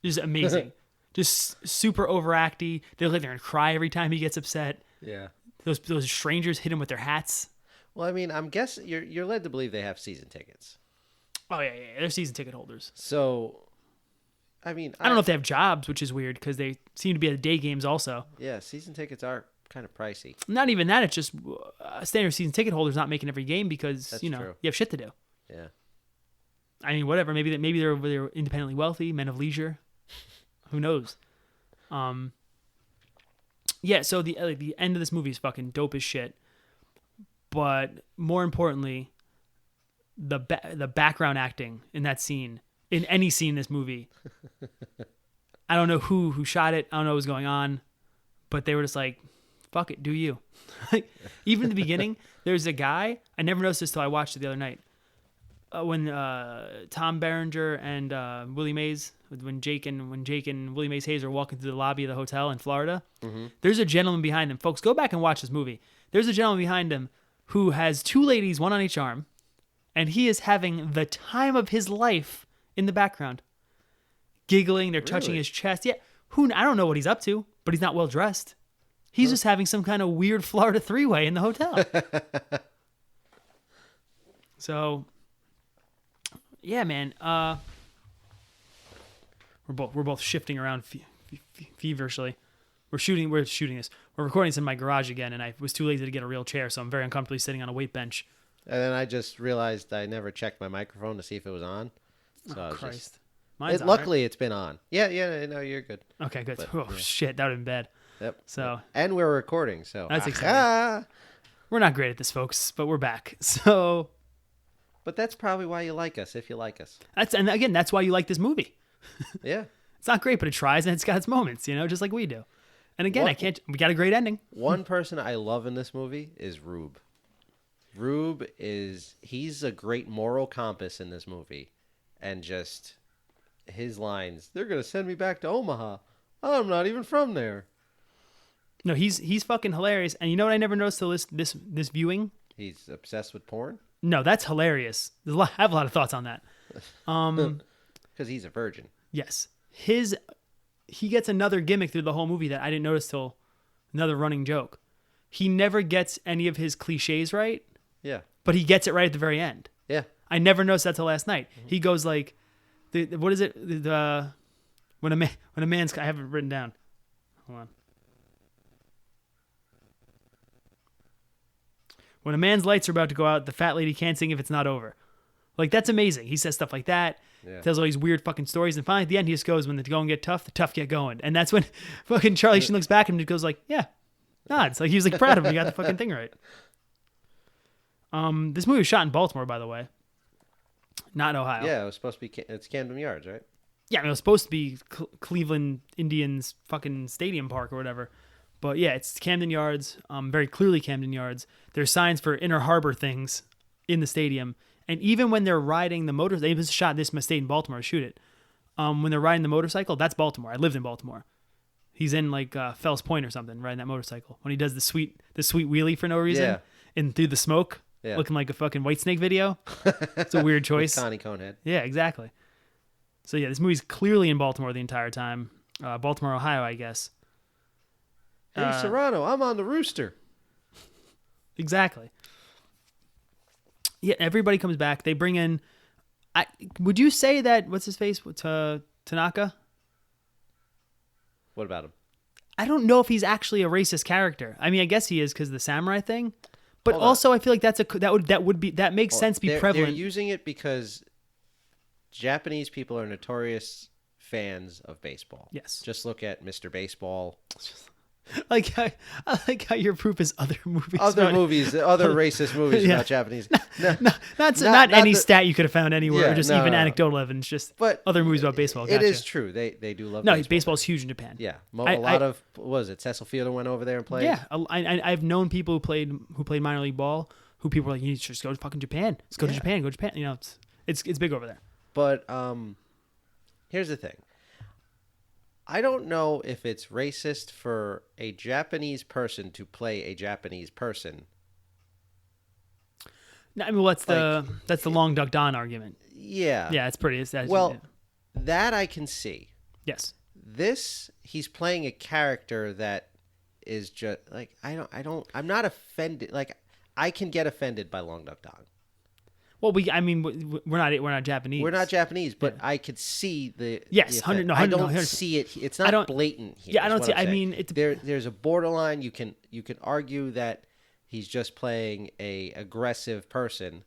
Speaker 2: Just amazing. Just super overacty. They look like they're going to cry every time he gets upset.
Speaker 3: Yeah.
Speaker 2: Those strangers hit him with their hats.
Speaker 3: Well, I mean, I'm guessing you're led to believe they have season tickets.
Speaker 2: Oh, yeah. They're season ticket holders.
Speaker 3: So, I mean...
Speaker 2: I don't know if they have jobs, which is weird, because they seem to be at the day games also.
Speaker 3: Yeah, season tickets are kind of pricey.
Speaker 2: Not even that. It's just standard season ticket holders not making every game because,
Speaker 3: That's true.
Speaker 2: you have shit to do.
Speaker 3: Yeah.
Speaker 2: I mean, whatever. Maybe they're independently wealthy, men of leisure. Who knows? Yeah. So the end of this movie is fucking dope as shit. But more importantly, the background acting in that scene, in any scene in this movie, I don't know who shot it. I don't know what was going on, but they were just like, "Fuck it, do you?" Like, even in the beginning, there's a guy. I never noticed this till I watched it the other night. When Tom Berenger and Willie Mays, when Jake and Willie Mays Hayes are walking through the lobby of the hotel in Florida, there's a gentleman behind them. Folks, go back and watch this movie. There's a gentleman behind him who has two ladies, one on each arm, and he is having the time of his life in the background, giggling. They're touching his chest. Yeah, I don't know what he's up to, but he's not well dressed. He's just having some kind of weird Florida three-way in the hotel. So. Yeah, man. We're both shifting around feverishly. We're shooting this. We're recording this in my garage again, and I was too lazy to get a real chair, so I'm very uncomfortably sitting on a weight bench.
Speaker 3: And then I just realized I never checked my microphone to see if it was on. So I was
Speaker 2: Christ.
Speaker 3: Mine's luckily, it's been on. Yeah, no, you're good.
Speaker 2: Okay, good.
Speaker 3: But,
Speaker 2: shit, that would have been bad.
Speaker 3: Yep.
Speaker 2: So.
Speaker 3: And we're recording, so.
Speaker 2: That's exciting. We're not great at this, folks, but we're back. So.
Speaker 3: But that's probably why you like us, if you like us.
Speaker 2: And again, that's why you like this movie.
Speaker 3: Yeah.
Speaker 2: It's not great, but it tries, and it's got its moments, just like we do. And again, we got a great ending.
Speaker 3: One person I love in this movie is Rube. He's a great moral compass in this movie. And just his lines, they're going to send me back to Omaha. I'm not even from there.
Speaker 2: No, he's fucking hilarious. And you know what I never noticed till this viewing?
Speaker 3: He's obsessed with porn?
Speaker 2: No, that's hilarious. I have a lot of thoughts on that.
Speaker 3: Because he's a virgin.
Speaker 2: Yes. He gets another gimmick through the whole movie that I didn't notice till another running joke. He never gets any of his cliches right.
Speaker 3: Yeah.
Speaker 2: But he gets it right at the very end.
Speaker 3: Yeah.
Speaker 2: I never noticed that till last night. Mm-hmm. He goes like, what is it? When a man's, I have it written down. Hold on. When a man's lights are about to go out, the fat lady can't sing if it's not over. Like, that's amazing. He says stuff like that. Yeah. Tells all these weird fucking stories. And finally, at the end, he just goes, when the going get tough, the tough get going. And that's when fucking Charlie Sheen looks back at him and goes like, yeah, nods. Like, he was like proud of him. He got the fucking thing right. This movie was shot in Baltimore, by the way. Not in Ohio.
Speaker 3: Yeah, it was supposed to be, it's Camden Yards, right?
Speaker 2: Yeah, I mean, it was supposed to be Cleveland Indians fucking stadium park or whatever. But yeah, it's Camden Yards, very clearly Camden Yards. There's signs for Inner Harbor things in the stadium. And even when they're riding the motor, they just shot this must stay in Baltimore to shoot it. When they're riding the motorcycle, that's Baltimore. I lived in Baltimore. He's in like Fells Point or something, riding that motorcycle. When he does the sweet wheelie for no reason, and through the smoke, looking like a fucking Whitesnake video. It's a weird choice.
Speaker 3: Connie Conehead.
Speaker 2: Yeah, exactly. So yeah, this movie's clearly in Baltimore the entire time. Baltimore, Ohio, I guess.
Speaker 3: Hey, Serrano, I'm on the rooster.
Speaker 2: Exactly. Yeah, everybody comes back. They bring in... would you say that... What's his face? Tanaka?
Speaker 3: What about him?
Speaker 2: I don't know if he's actually a racist character. I mean, I guess he is because of the samurai thing. But also, I feel like that makes sense to be prevalent.
Speaker 3: They're using it because Japanese people are notorious fans of baseball.
Speaker 2: Yes.
Speaker 3: Just look at Mr. Baseball.
Speaker 2: I like how your proof is other movies.
Speaker 3: Other racist movies about Japanese.
Speaker 2: Not any stat you could have found anywhere, or just anecdotal evidence. Just other movies about baseball. Gotcha.
Speaker 3: It is true. They do love.
Speaker 2: No, baseball's huge in Japan.
Speaker 3: Yeah, a lot of what was it? Cecil Fielder went over there and played.
Speaker 2: Yeah, I've known people who played minor league ball. Who people were like, you need to just go to fucking Japan. Let's go to Japan. Go to Japan. You know, it's big over there.
Speaker 3: But here's the thing. I don't know if it's racist for a Japanese person to play a Japanese person.
Speaker 2: No, I mean, that's the Long Duck Don argument.
Speaker 3: Yeah.
Speaker 2: Yeah, it's pretty.
Speaker 3: That I can see.
Speaker 2: Yes.
Speaker 3: This, he's playing a character that is just like I'm not offended. Like, I can get offended by Long Duck Don.
Speaker 2: Well, we're not Japanese.
Speaker 3: We're not Japanese, but I could see the
Speaker 2: I
Speaker 3: don't see it. It's not blatant here.
Speaker 2: Yeah, I don't see. I mean,
Speaker 3: there's a borderline. You can argue that he's just playing a aggressive person.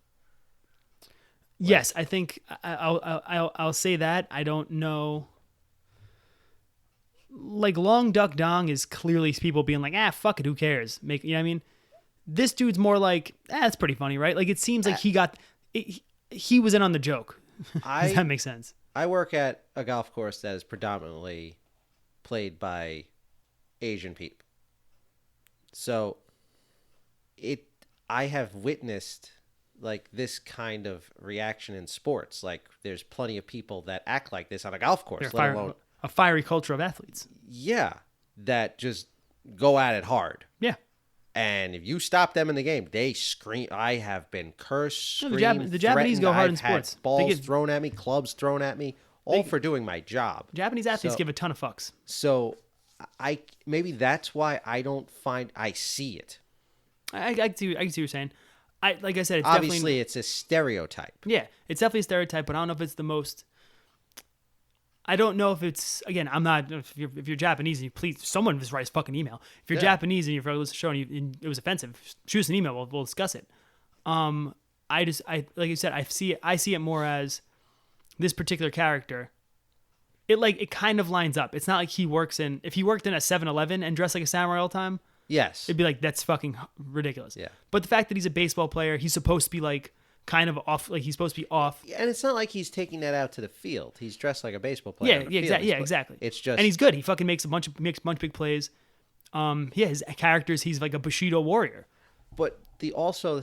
Speaker 2: Yes, I think I'll say that. I don't know. Like Long Duck Dong is clearly people being like, fuck it, who cares? You know what I mean? This dude's more like, that's pretty funny, right? Like it seems like he was in on the joke. Does that make sense?
Speaker 3: I work at a golf course that is predominantly played by Asian people. So I have witnessed like this kind of reaction in sports. Like there's plenty of people that act like this on a golf course, let alone
Speaker 2: a fiery culture of athletes.
Speaker 3: Yeah, that just go at it hard.
Speaker 2: Yeah.
Speaker 3: And if you stop them in the game, they scream. I have been cursed, screamed,
Speaker 2: the Japanese go hard in sports.
Speaker 3: Had balls thrown at me, clubs thrown at me, all for doing my job.
Speaker 2: Japanese athletes give a ton of fucks.
Speaker 3: So maybe that's why I don't find I see it. I
Speaker 2: see what you're saying. Like I said, it's
Speaker 3: obviously it's a stereotype.
Speaker 2: Yeah, it's definitely a stereotype, but I don't know if it's the most. I don't know if it's, again, I'm not, if you're Japanese and you please, someone just write a fucking email. If you're Japanese and you're for this show and it was offensive, shoot us an email, we'll discuss it. Like you said, I see it more as this particular character. It kind of lines up. It's not like if he worked in a 7-Eleven and dressed like a samurai all the time,
Speaker 3: yes,
Speaker 2: it'd be like, that's fucking ridiculous.
Speaker 3: Yeah.
Speaker 2: But the fact that he's a baseball player, he's supposed to be like, kind of off, like he's supposed to be off.
Speaker 3: And it's not like he's taking that out to the field. He's dressed like a baseball player.
Speaker 2: Exactly.
Speaker 3: It's just,
Speaker 2: and he's good. He fucking makes a bunch of big plays. His characters, he's like a Bushido warrior.
Speaker 3: But the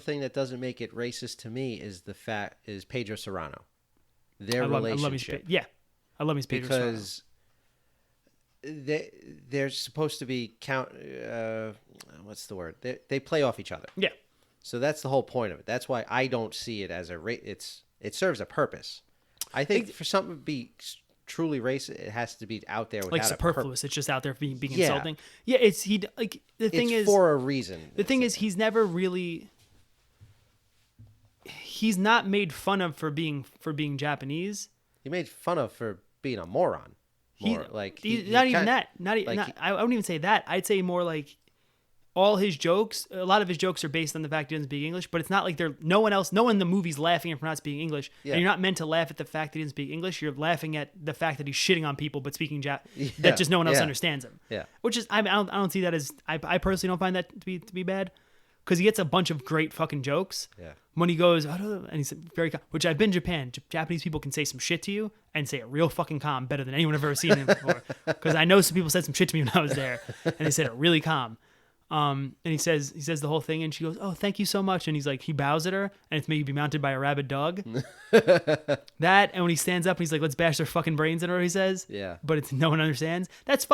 Speaker 3: thing that doesn't make it racist to me is Pedro Serrano, their relationship.
Speaker 2: I love his Pedro Serrano
Speaker 3: because they're supposed to be what's the word? They play off each other.
Speaker 2: Yeah.
Speaker 3: So that's the whole point of it. That's why I don't see it as it serves a purpose. I think for something to be truly racist, it has to be out there without
Speaker 2: like superfluous. It's just out there being
Speaker 3: Yeah.
Speaker 2: insulting. Yeah, the thing is
Speaker 3: for a reason.
Speaker 2: The thing is he's never really he's not made fun of for being Japanese.
Speaker 3: He made fun of for being a moron. I wouldn't even say that. I'd say more like all his jokes, a lot of his jokes are based on the fact he doesn't speak English, but it's not like no one in the movie's laughing for not speaking English. Yeah. And you're not meant to laugh at the fact that he doesn't speak English. You're laughing at the fact that he's shitting on people, but speaking that just no one else understands him. Yeah. Which is, I don't see that as, I personally don't find that to be bad. Because he gets a bunch of great fucking jokes. Yeah. When he goes, and he's very calm, which I've been in Japan. Japanese people can say some shit to you and say it real fucking calm, better than anyone I've ever seen him before. Because I know some people said some shit to me when I was there, and they said it really calm. And he says the whole thing, and she goes, "Oh, thank you so much." And he's like, he bows at her, and it's maybe mounted by a rabid dog. That, and when he stands up, he's like, "Let's bash their fucking brains in," or he says, "Yeah." But no one understands. That's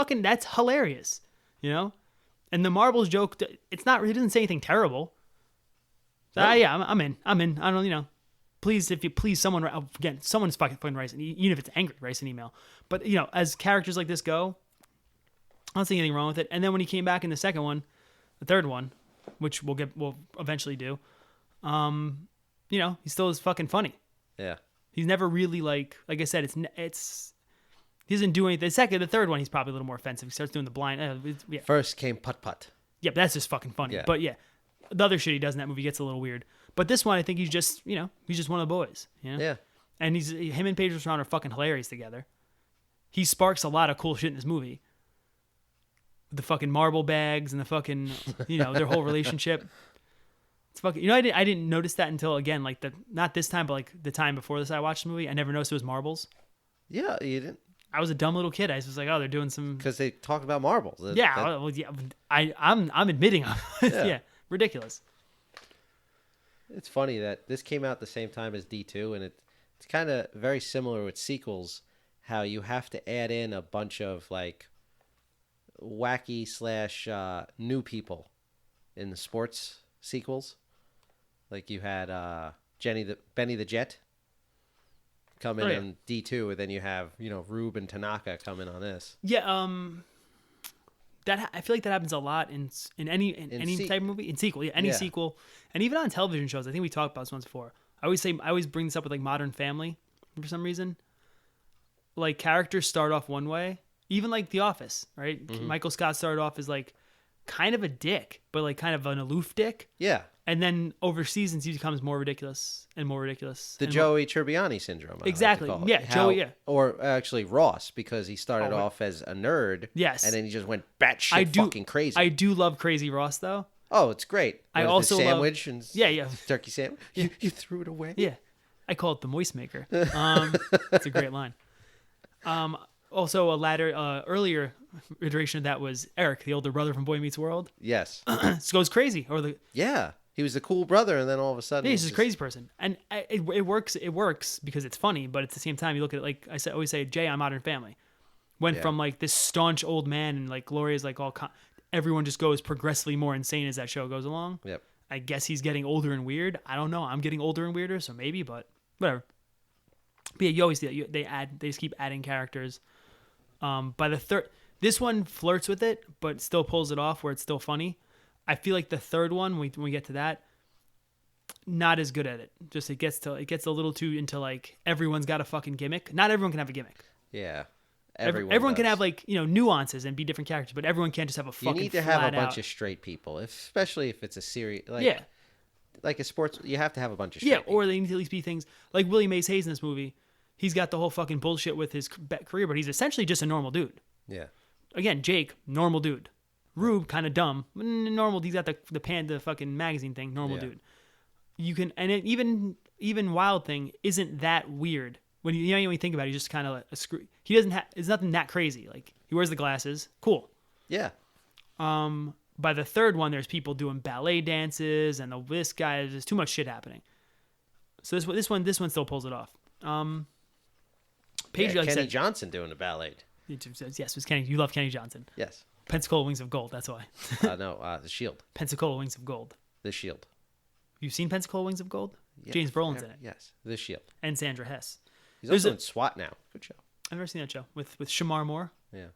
Speaker 3: hilarious, you know. And the marbles joke, it's not. He doesn't say anything terrible. So, no. I'm in. I don't, Please, if you please, someone's fucking writing, even if it's angry, write an email. But as characters like this go, I don't see anything wrong with it. And then when he came back in the third one, which we'll eventually do, he still is fucking funny. Yeah. He's never really like I said, he doesn't do anything. The third one, he's probably a little more offensive. He starts doing the blind. First came putt.
Speaker 2: Yeah, but that's just fucking funny. Yeah. But yeah, the other shit he does in that movie gets a little weird. But this one, I think he's just, he's just one of the boys. Yeah. And him and Pedro Serrano are fucking hilarious together. He sparks a lot of cool shit in this movie. The fucking marble bags and the fucking, their whole relationship. It's fucking, I didn't notice that until, again, like not this time, but like the time before this I watched the movie. I never noticed it was marbles.
Speaker 3: Yeah, you didn't.
Speaker 2: I was a dumb little kid. I was just like, oh, they're doing some...
Speaker 3: Because they talk about marbles.
Speaker 2: I'm admitting yeah, ridiculous.
Speaker 3: It's funny that this came out at the same time as D2, and it's kind of very similar with sequels, how you have to add in a bunch of like wacky / new people in the sports sequels. Like you had Benny the Jet come in on D2, and then you have Rube and Tanaka come in on this.
Speaker 2: Yeah, that I feel like that happens a lot in any type of movie, in sequel, sequel, and even on television shows. I think we talked about this once before. I always bring this up with like Modern Family for some reason. Like characters start off one way, even like The Office, right? Mm-hmm. Michael Scott started off as like kind of a dick, but like kind of an aloof dick.
Speaker 3: Yeah.
Speaker 2: And then over seasons, he becomes more ridiculous and more ridiculous.
Speaker 3: The
Speaker 2: and
Speaker 3: Joey Tribbiani syndrome. I
Speaker 2: Exactly.
Speaker 3: like to call
Speaker 2: Yeah,
Speaker 3: it.
Speaker 2: Joey, yeah.
Speaker 3: Or actually Ross, because he started
Speaker 2: Oh,
Speaker 3: off as a nerd.
Speaker 2: Yes.
Speaker 3: And then he just went batshit fucking crazy.
Speaker 2: I do love Crazy Ross, though.
Speaker 3: Oh, it's great.
Speaker 2: I
Speaker 3: With
Speaker 2: also
Speaker 3: the
Speaker 2: love-
Speaker 3: sandwich and
Speaker 2: Yeah.
Speaker 3: turkey sandwich. You threw it away.
Speaker 2: Yeah. I call it the moist maker. That's a great line. Also, earlier iteration of that was Eric, the older brother from Boy Meets World.
Speaker 3: Yes.
Speaker 2: Just goes crazy.
Speaker 3: Yeah. He was the cool brother, and then all of a sudden
Speaker 2: He's just a crazy person. And it works because it's funny, but at the same time, you look at it like I always say, Jay on Modern Family. Went from like this staunch old man, and like Gloria's like everyone just goes progressively more insane as that show goes along.
Speaker 3: Yep.
Speaker 2: I guess he's getting older and weird. I don't know. I'm getting older and weirder, so maybe, but whatever. But yeah, you always do that. They just keep adding characters. By the third, this one flirts with it, but still pulls it off where it's still funny. I feel like the third one, when we get to that, not as good at it. Just it gets a little too into like everyone's got a fucking gimmick. Not everyone can have a gimmick.
Speaker 3: Yeah.
Speaker 2: Everyone can
Speaker 3: does.
Speaker 2: have like nuances and be different characters, but everyone can't just have a fucking.
Speaker 3: You need to have a bunch
Speaker 2: out.
Speaker 3: of straight people, especially if it's a series. Like,
Speaker 2: Yeah.
Speaker 3: Like a sports, you have to have a bunch of straight people.
Speaker 2: Or they need to at least be things like Willie Mays Hayes in this movie. He's got the whole fucking bullshit with his career, but he's essentially just a normal dude.
Speaker 3: Yeah.
Speaker 2: Again, Jake, normal dude. Rube, kind of dumb. Normal. He's got the Panda fucking magazine thing. Normal dude. You can, and even Wild Thing isn't that weird when when you think about it. He's just kind of a screw. He doesn't have. It's nothing that crazy. Like he wears the glasses. Cool.
Speaker 3: Yeah.
Speaker 2: By the third one, there's people doing ballet dances, and this guy there's too much shit happening. So this one still pulls it off. Paige, like I
Speaker 3: Kenny
Speaker 2: said,
Speaker 3: Johnson doing the ballet.
Speaker 2: yes, it was Kenny. You love Kenny Johnson.
Speaker 3: Yes.
Speaker 2: Pensacola Wings of Gold. That's why.
Speaker 3: The Shield.
Speaker 2: Pensacola Wings of Gold.
Speaker 3: The Shield.
Speaker 2: You've seen Pensacola Wings of Gold?
Speaker 3: Yeah,
Speaker 2: James Brolin's in it.
Speaker 3: Yes. The Shield.
Speaker 2: And Sandra Hess.
Speaker 3: He's
Speaker 2: There's
Speaker 3: also in SWAT now. Good show.
Speaker 2: I've never seen that show with Shamar Moore.
Speaker 3: Yeah.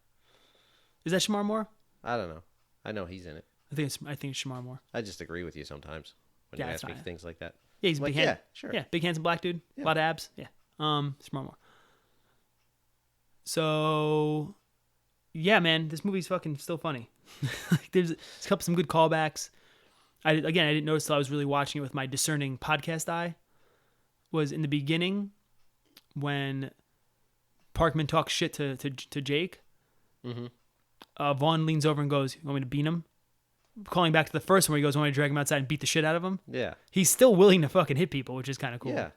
Speaker 2: Is that Shamar Moore?
Speaker 3: I don't know. I know he's in it.
Speaker 2: I think it's Shamar Moore.
Speaker 3: I just agree with you sometimes when
Speaker 2: Yeah,
Speaker 3: you
Speaker 2: that's
Speaker 3: ask me
Speaker 2: fine.
Speaker 3: things like that.
Speaker 2: Yeah, he's
Speaker 3: I'm
Speaker 2: big
Speaker 3: like,
Speaker 2: hand.
Speaker 3: yeah, sure.
Speaker 2: Yeah, big handsome black dude. A lot of abs. Yeah. Shamar Moore. So, yeah, man, this movie's fucking still funny. Like, there's some good callbacks. I didn't notice till I was really watching it with my discerning podcast eye. Was in the beginning when Parkman talks shit to Jake. Mm-hmm. Vaughn leans over and goes, "You want me to beat him?" Calling back to the first one where he goes, "I want to drag him outside and beat the shit out of him."
Speaker 3: Yeah.
Speaker 2: He's still willing to fucking hit people, which is kind of cool.
Speaker 3: Yeah.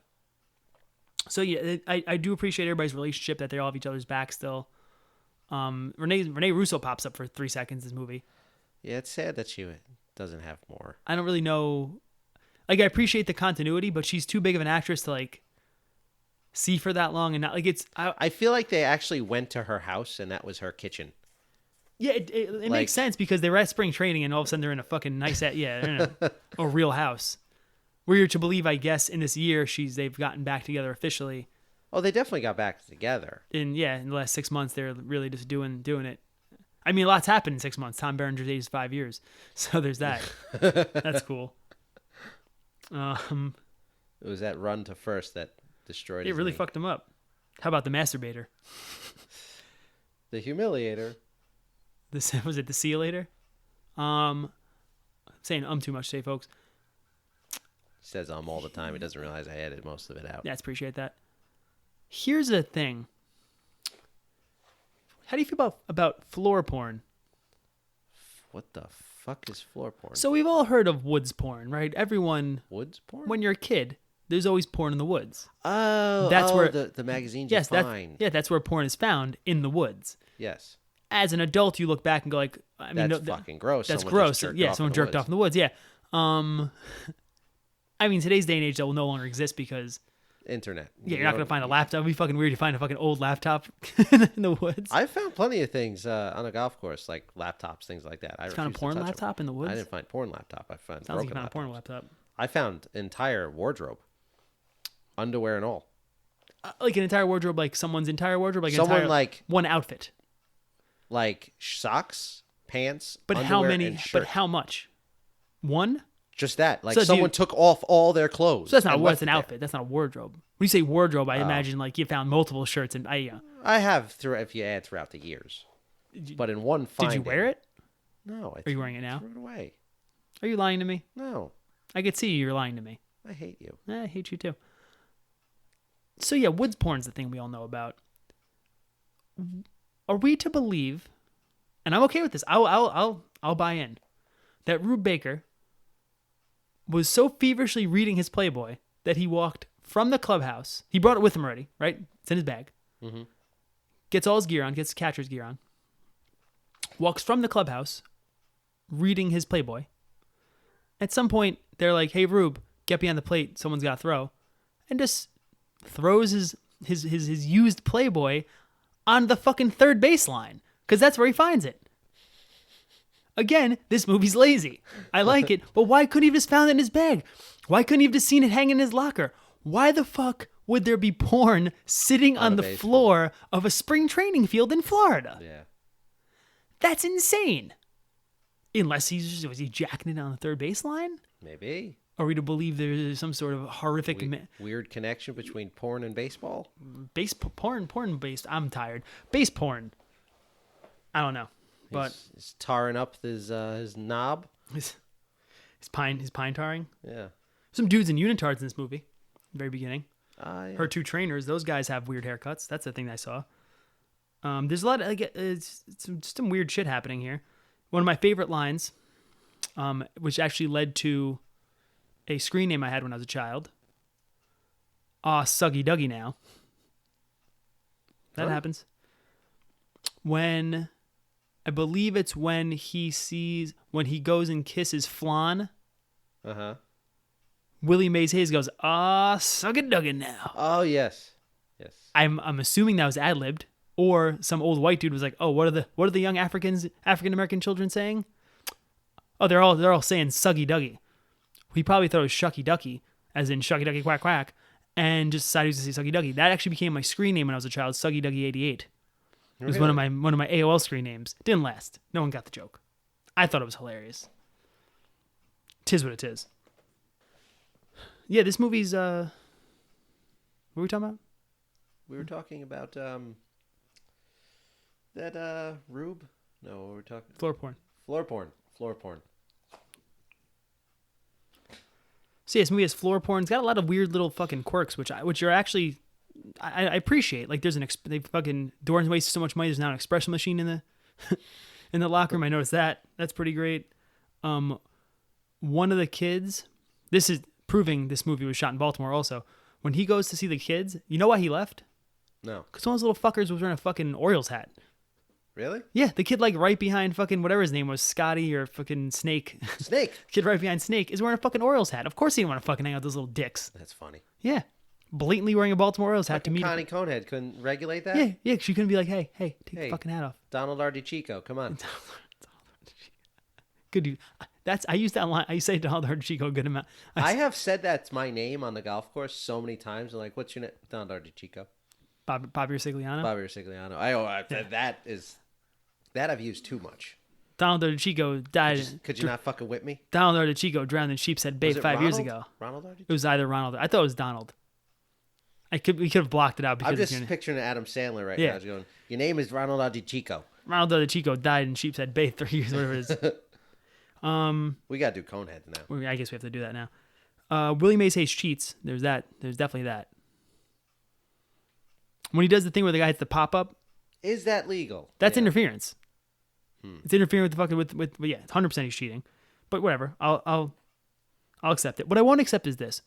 Speaker 2: So yeah, I do appreciate everybody's relationship, that they all have each other's back still. Renee Russo pops up for 3 seconds in this movie.
Speaker 3: Yeah, it's sad that she doesn't have more.
Speaker 2: I don't really know. Like, I appreciate the continuity, but she's too big of an actress to like see for that long, and not like it's.
Speaker 3: I feel like they actually went to her house and that was her kitchen.
Speaker 2: Yeah, it makes sense because they were at spring training and all of a sudden they're in a fucking nice they're in a real house. We're to believe, I guess, in this year they've gotten back together officially.
Speaker 3: Oh, they definitely got back together.
Speaker 2: In the last 6 months, they're really just doing it. I mean, a lot's happened in 6 months. Tom Berenger's aged 5 years, so there's that. That's cool.
Speaker 3: It was that run to first that destroyed.
Speaker 2: It really fucked him up. How about the masturbator?
Speaker 3: The humiliator.
Speaker 2: Was it the see you later? I'm saying too much today, folks.
Speaker 3: He says all the time. He doesn't realize I edited most of it out.
Speaker 2: Yeah, I appreciate that. Here's a thing. How do you feel about floor porn?
Speaker 3: What the fuck is floor porn?
Speaker 2: So we've all heard of woods porn, right? Everyone.
Speaker 3: Woods porn?
Speaker 2: When you're a kid, there's always porn in the woods.
Speaker 3: Oh,
Speaker 2: that's where
Speaker 3: the magazines
Speaker 2: yes,
Speaker 3: you find.
Speaker 2: that's where porn is found, in the woods.
Speaker 3: Yes.
Speaker 2: As an adult, you look back and go like, I mean,
Speaker 3: that's fucking gross.
Speaker 2: That's
Speaker 3: someone
Speaker 2: gross. Yeah, someone jerked off in the woods. Yeah. I mean, today's day and age, that will no longer exist because
Speaker 3: internet.
Speaker 2: Yeah, you're not gonna find a laptop. It'd be fucking weird to find a fucking old laptop in the woods.
Speaker 3: I found plenty of things on a golf course, like laptops, things like that. I
Speaker 2: found a porn laptop in the woods.
Speaker 3: I didn't find porn laptop. I found
Speaker 2: Sounds like you
Speaker 3: broken
Speaker 2: found a porn
Speaker 3: laptops.
Speaker 2: laptop.
Speaker 3: I found entire wardrobe, underwear and all.
Speaker 2: Like an entire wardrobe, like someone's entire wardrobe, like
Speaker 3: Someone
Speaker 2: entire,
Speaker 3: like
Speaker 2: one outfit.
Speaker 3: Like socks, pants,
Speaker 2: But
Speaker 3: underwear,
Speaker 2: how many?
Speaker 3: and shirt.
Speaker 2: But how much? One.
Speaker 3: Just that. Like
Speaker 2: So do
Speaker 3: someone
Speaker 2: you-
Speaker 3: took off all their clothes.
Speaker 2: So that's not
Speaker 3: and
Speaker 2: what's
Speaker 3: left
Speaker 2: an
Speaker 3: it there.
Speaker 2: outfit. That's not a wardrobe. When you say wardrobe, I imagine like you found multiple shirts and
Speaker 3: I have if you add throughout the years. But in one
Speaker 2: did
Speaker 3: finding.
Speaker 2: you wear it?
Speaker 3: No.
Speaker 2: Are you wearing it now?
Speaker 3: Threw it away.
Speaker 2: Are you lying to me?
Speaker 3: No.
Speaker 2: I could see you're lying to me.
Speaker 3: I hate you.
Speaker 2: I hate you too. So yeah, woods porn's the thing we all know about. Are we to believe, and I'm okay with this, I'll buy in, that Rube Baker was so feverishly reading his Playboy that he walked from the clubhouse. He brought it with him already, right? It's in his bag.
Speaker 3: Mm-hmm.
Speaker 2: Gets all his gear on, gets his catcher's gear on. Walks from the clubhouse, reading his Playboy. At some point, they're like, "Hey, Rube, get behind the plate. Someone's got to throw," and just throws his used Playboy on the fucking third baseline because that's where he finds it. Again, this movie's lazy. I like it, but why couldn't he have just found it in his bag? Why couldn't he have just seen it hanging in his locker? Why the fuck would there be porn sitting on the floor of a spring training field in Florida?
Speaker 3: Yeah.
Speaker 2: That's insane. Unless was he jacking it on the third baseline?
Speaker 3: Maybe.
Speaker 2: Are we to believe there's some sort of horrific
Speaker 3: weird connection between porn and baseball?
Speaker 2: Porn based. I'm tired. Base porn. I don't know, but
Speaker 3: he's tarring up his knob.
Speaker 2: His pine tarring.
Speaker 3: Yeah.
Speaker 2: Some dudes in unitards in this movie, very beginning.
Speaker 3: Yeah.
Speaker 2: Her two trainers. Those guys have weird haircuts. That's the thing I saw. There's a lot of it's some weird shit happening here. One of my favorite lines, which actually led to a screen name I had when I was a child. Suggy Duggy now. That happens. I believe it's when he goes and kisses Flan.
Speaker 3: Uh-huh.
Speaker 2: Willie Mays Hayes goes, Suggy Duggy now.
Speaker 3: Oh, yes. Yes.
Speaker 2: I'm assuming that was ad-libbed. Or some old white dude was like, "Oh, what are the young African American children saying? Oh, they're all saying Suggy Duggy." He probably thought it was Shucky Ducky, as in Shucky Ducky Quack Quack, and just decided to say Suggy Duggy. That actually became my screen name when I was a child. Suggy Duggy 88. It was one of my AOL screen names. Didn't last. No one got the joke. I thought it was hilarious. Tis what it is. Yeah, this movie's what were we talking about?
Speaker 3: We were talking about that Rube? No, we're talking
Speaker 2: Floor porn.
Speaker 3: Floor porn.
Speaker 2: So yeah, this movie has floor porn. It's got a lot of weird little fucking quirks, which are actually I appreciate. Like they fucking Dorn wasted so much money. There's now an espresso machine in the in the locker room. I noticed that. That's pretty great. One of the kids. This is proving this movie was shot in Baltimore. Also, when he goes to see the kids, you know why he left?
Speaker 3: No.
Speaker 2: Because one of those little fuckers was wearing a fucking Orioles hat.
Speaker 3: Really?
Speaker 2: Yeah, the kid like right behind fucking whatever his name was, Scotty or fucking Snake.
Speaker 3: Snake.
Speaker 2: Kid right behind Snake is wearing a fucking Orioles hat. Of course he didn't want to fucking hang out with those little dicks.
Speaker 3: That's funny.
Speaker 2: Yeah. Blatantly wearing a Baltimore Orioles hat to meet
Speaker 3: Connie Conehead couldn't regulate that?
Speaker 2: Yeah, she couldn't be like, hey, take the fucking hat off.
Speaker 3: Donald Ardichico, come on.
Speaker 2: Good dude. I use that line. I say Donald Ardichico a good amount.
Speaker 3: I have said that's my name on the golf course so many times. I'm like, what's your name? Donald Ardichico.
Speaker 2: Bobby Rosigliano.
Speaker 3: That I've used too much.
Speaker 2: Donald Ardichico died.
Speaker 3: Could you not fucking whip me?
Speaker 2: Donald Ardichico drowned in Sheepshead Bay 5 years ago.
Speaker 3: Ronald Ardichico?
Speaker 2: It was either Ronald. I thought it was Donald. We could have blocked it out because
Speaker 3: I'm just picturing Adam Sandler right now. I was going, your name is Ronald Ardichico.
Speaker 2: Ronald Ardichico died in Sheepshead Bay 3 years, whatever it is.
Speaker 3: We gotta do Conehead now.
Speaker 2: I guess we have to do that now. Willie Mays Hayes cheats. There's that. There's definitely that. When he does the thing where the guy hits the pop up,
Speaker 3: is that legal?
Speaker 2: That's interference. It's interfering with the fucking with 100% he's cheating. But whatever. I'll accept it. What I won't accept is this.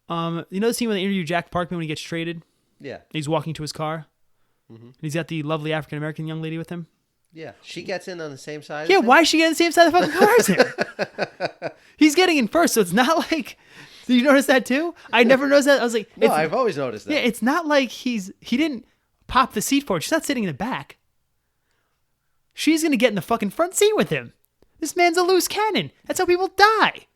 Speaker 2: You know the scene when they interview Jack Parkman when he gets traded?
Speaker 3: Yeah.
Speaker 2: He's walking to his car. And he's got the lovely African American young lady with him.
Speaker 3: Yeah. She gets in on the same side.
Speaker 2: Yeah, why is she getting the same side of the fucking car as him? He's getting in first, so it's not like. Did you notice that too? I never noticed that. I was like,
Speaker 3: no, I've always noticed that.
Speaker 2: Yeah, it's not like he didn't pop the seat forward. She's not sitting in the back. She's gonna get in the fucking front seat with him. This man's a loose cannon. That's how people die.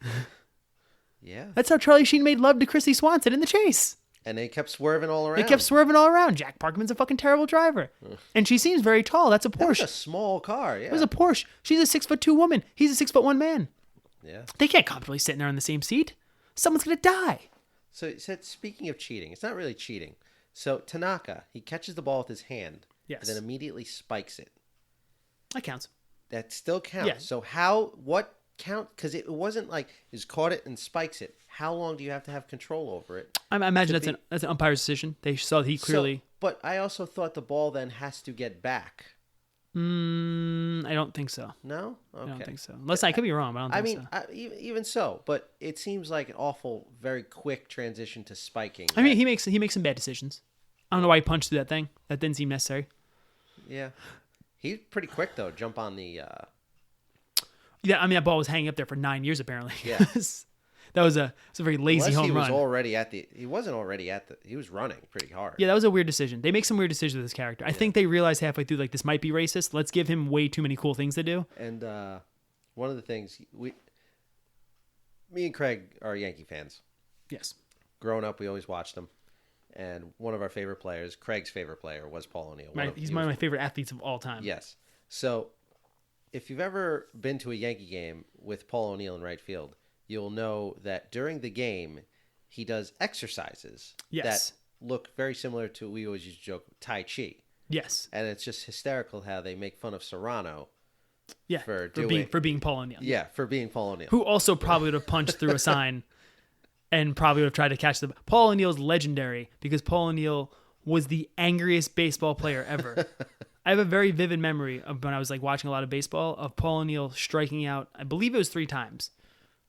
Speaker 3: Yeah.
Speaker 2: That's how Charlie Sheen made love to Chrissy Swanson in The Chase.
Speaker 3: And they kept swerving all around.
Speaker 2: Jack Parkman's a fucking terrible driver. And she seems very tall. That's a Porsche.
Speaker 3: That's a small car, yeah.
Speaker 2: It was a Porsche. She's a 6'2" woman. He's a 6'1" man.
Speaker 3: Yeah.
Speaker 2: They can't comfortably sit there in the same seat. Someone's going to die.
Speaker 3: So speaking of cheating, it's not really cheating. So Tanaka, he catches the ball with his hand.
Speaker 2: Yes.
Speaker 3: And then immediately spikes it.
Speaker 2: That counts.
Speaker 3: That still counts.
Speaker 2: Yeah.
Speaker 3: So what count? Because it wasn't like he's caught it and spikes it. How long do you have to have control over it?
Speaker 2: I imagine that's an umpire's decision. They saw that he clearly.
Speaker 3: But I also thought the ball then has to get back.
Speaker 2: I don't think so.
Speaker 3: No? Okay.
Speaker 2: I don't think so. Unless I could be wrong, but I don't think so.
Speaker 3: Even so, but it seems like an awful, very quick transition to spiking.
Speaker 2: I mean, he makes some bad decisions. I don't know why he punched through that thing. That didn't seem necessary.
Speaker 3: Yeah. He's pretty quick, though. Jump on the...
Speaker 2: Yeah, I mean, that ball was hanging up there for 9 years, apparently.
Speaker 3: Yeah.
Speaker 2: That was a very lazy home run.
Speaker 3: He wasn't already at the... He was running pretty hard.
Speaker 2: Yeah, that was a weird decision. They make some weird decisions with this character. I think they realized halfway through, like, this might be racist. Let's give him way too many cool things to do.
Speaker 3: And one of the things... Me and Craig are Yankee fans.
Speaker 2: Yes.
Speaker 3: Growing up, we always watched them. And one of our favorite players, Craig's favorite player, was Paul O'Neill.
Speaker 2: He's one of my favorite athletes of all time.
Speaker 3: Yes. So, if you've ever been to a Yankee game with Paul O'Neill in right field, you'll know that during the game, he does exercises that look very similar to, we always used to joke, Tai Chi.
Speaker 2: Yes.
Speaker 3: And it's just hysterical how they make fun of Serrano.
Speaker 2: Yeah, for being Paul O'Neill.
Speaker 3: Yeah, for being Paul O'Neill.
Speaker 2: Who also probably would have punched through a sign and probably would have tried to catch the... Paul O'Neill's legendary because Paul O'Neill was the angriest baseball player ever. I have a very vivid memory of when I was like watching a lot of baseball of Paul O'Neill striking out, I believe it was 3 times,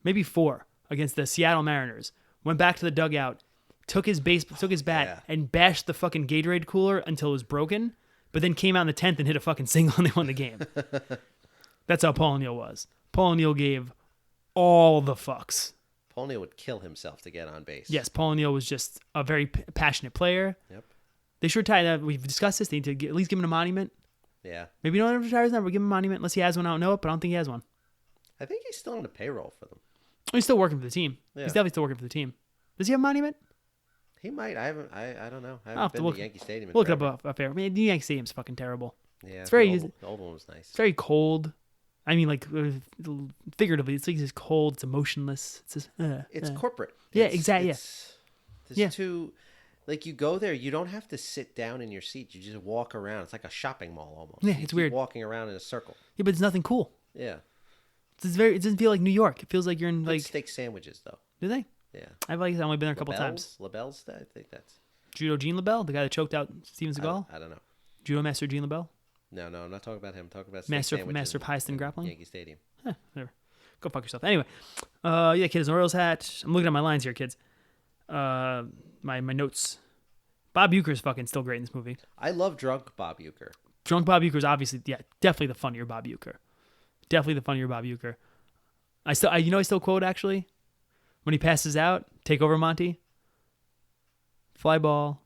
Speaker 2: maybe 4, against the Seattle Mariners. Went back to the dugout, took his bat and bashed the fucking Gatorade cooler until it was broken, but then came out in the 10th and hit a fucking single and they won the game. That's how Paul O'Neill was. Paul O'Neill gave all the fucks.
Speaker 3: Paul O'Neill would kill himself to get on base.
Speaker 2: Yes, Paul O'Neill was just a very passionate player.
Speaker 3: Yep.
Speaker 2: They should retire that. We've discussed this. They need to at least give him a monument.
Speaker 3: Yeah.
Speaker 2: Maybe don't ever retire his number. Give him a monument unless he has one. I don't know it, but I don't think he has one.
Speaker 3: I think he's still on the payroll for them.
Speaker 2: He's still working for the team.
Speaker 3: Yeah.
Speaker 2: He's definitely still working for the team. Does he have a monument?
Speaker 3: He might. I don't know. I haven't been to Yankee Stadium.
Speaker 2: Look it up there. I mean, the Yankee Stadium's fucking terrible.
Speaker 3: Yeah.
Speaker 2: It's very
Speaker 3: the old one was nice.
Speaker 2: It's very cold. I mean, like figuratively, it's like it's cold. It's emotionless. It's just,
Speaker 3: it's corporate.
Speaker 2: Yeah, exactly.
Speaker 3: There's too, like you go there, you don't have to sit down in your seat. You just walk around. It's like a shopping mall almost.
Speaker 2: Yeah,
Speaker 3: you
Speaker 2: it's
Speaker 3: keep
Speaker 2: weird.
Speaker 3: Walking around in a circle.
Speaker 2: Yeah, but it's nothing cool.
Speaker 3: Yeah.
Speaker 2: It doesn't feel like New York. It feels like you're in
Speaker 3: Good
Speaker 2: like
Speaker 3: steak sandwiches though.
Speaker 2: Do they?
Speaker 3: Yeah.
Speaker 2: I've only been there a couple times.
Speaker 3: LaBelle's. I think that's
Speaker 2: Judo Gene LaBelle, the guy that choked out Steven Seagal.
Speaker 3: I don't know.
Speaker 2: Judo Master Gene LaBelle.
Speaker 3: No, I'm not talking about him. I'm talking about
Speaker 2: Master of Highest in grappling.
Speaker 3: Yankee Stadium.
Speaker 2: Whatever. Go fuck yourself. Anyway, yeah, kids, an Orioles hat. I'm looking at my lines here, kids. My notes. Bob Uecker's fucking still great in this movie.
Speaker 3: I love drunk Bob Uecker.
Speaker 2: Drunk Bob Uecker's obviously, yeah, definitely the funnier Bob Uecker. Definitely the funnier Bob Uecker. I still quote actually when he passes out. Take over, Monty. Fly ball.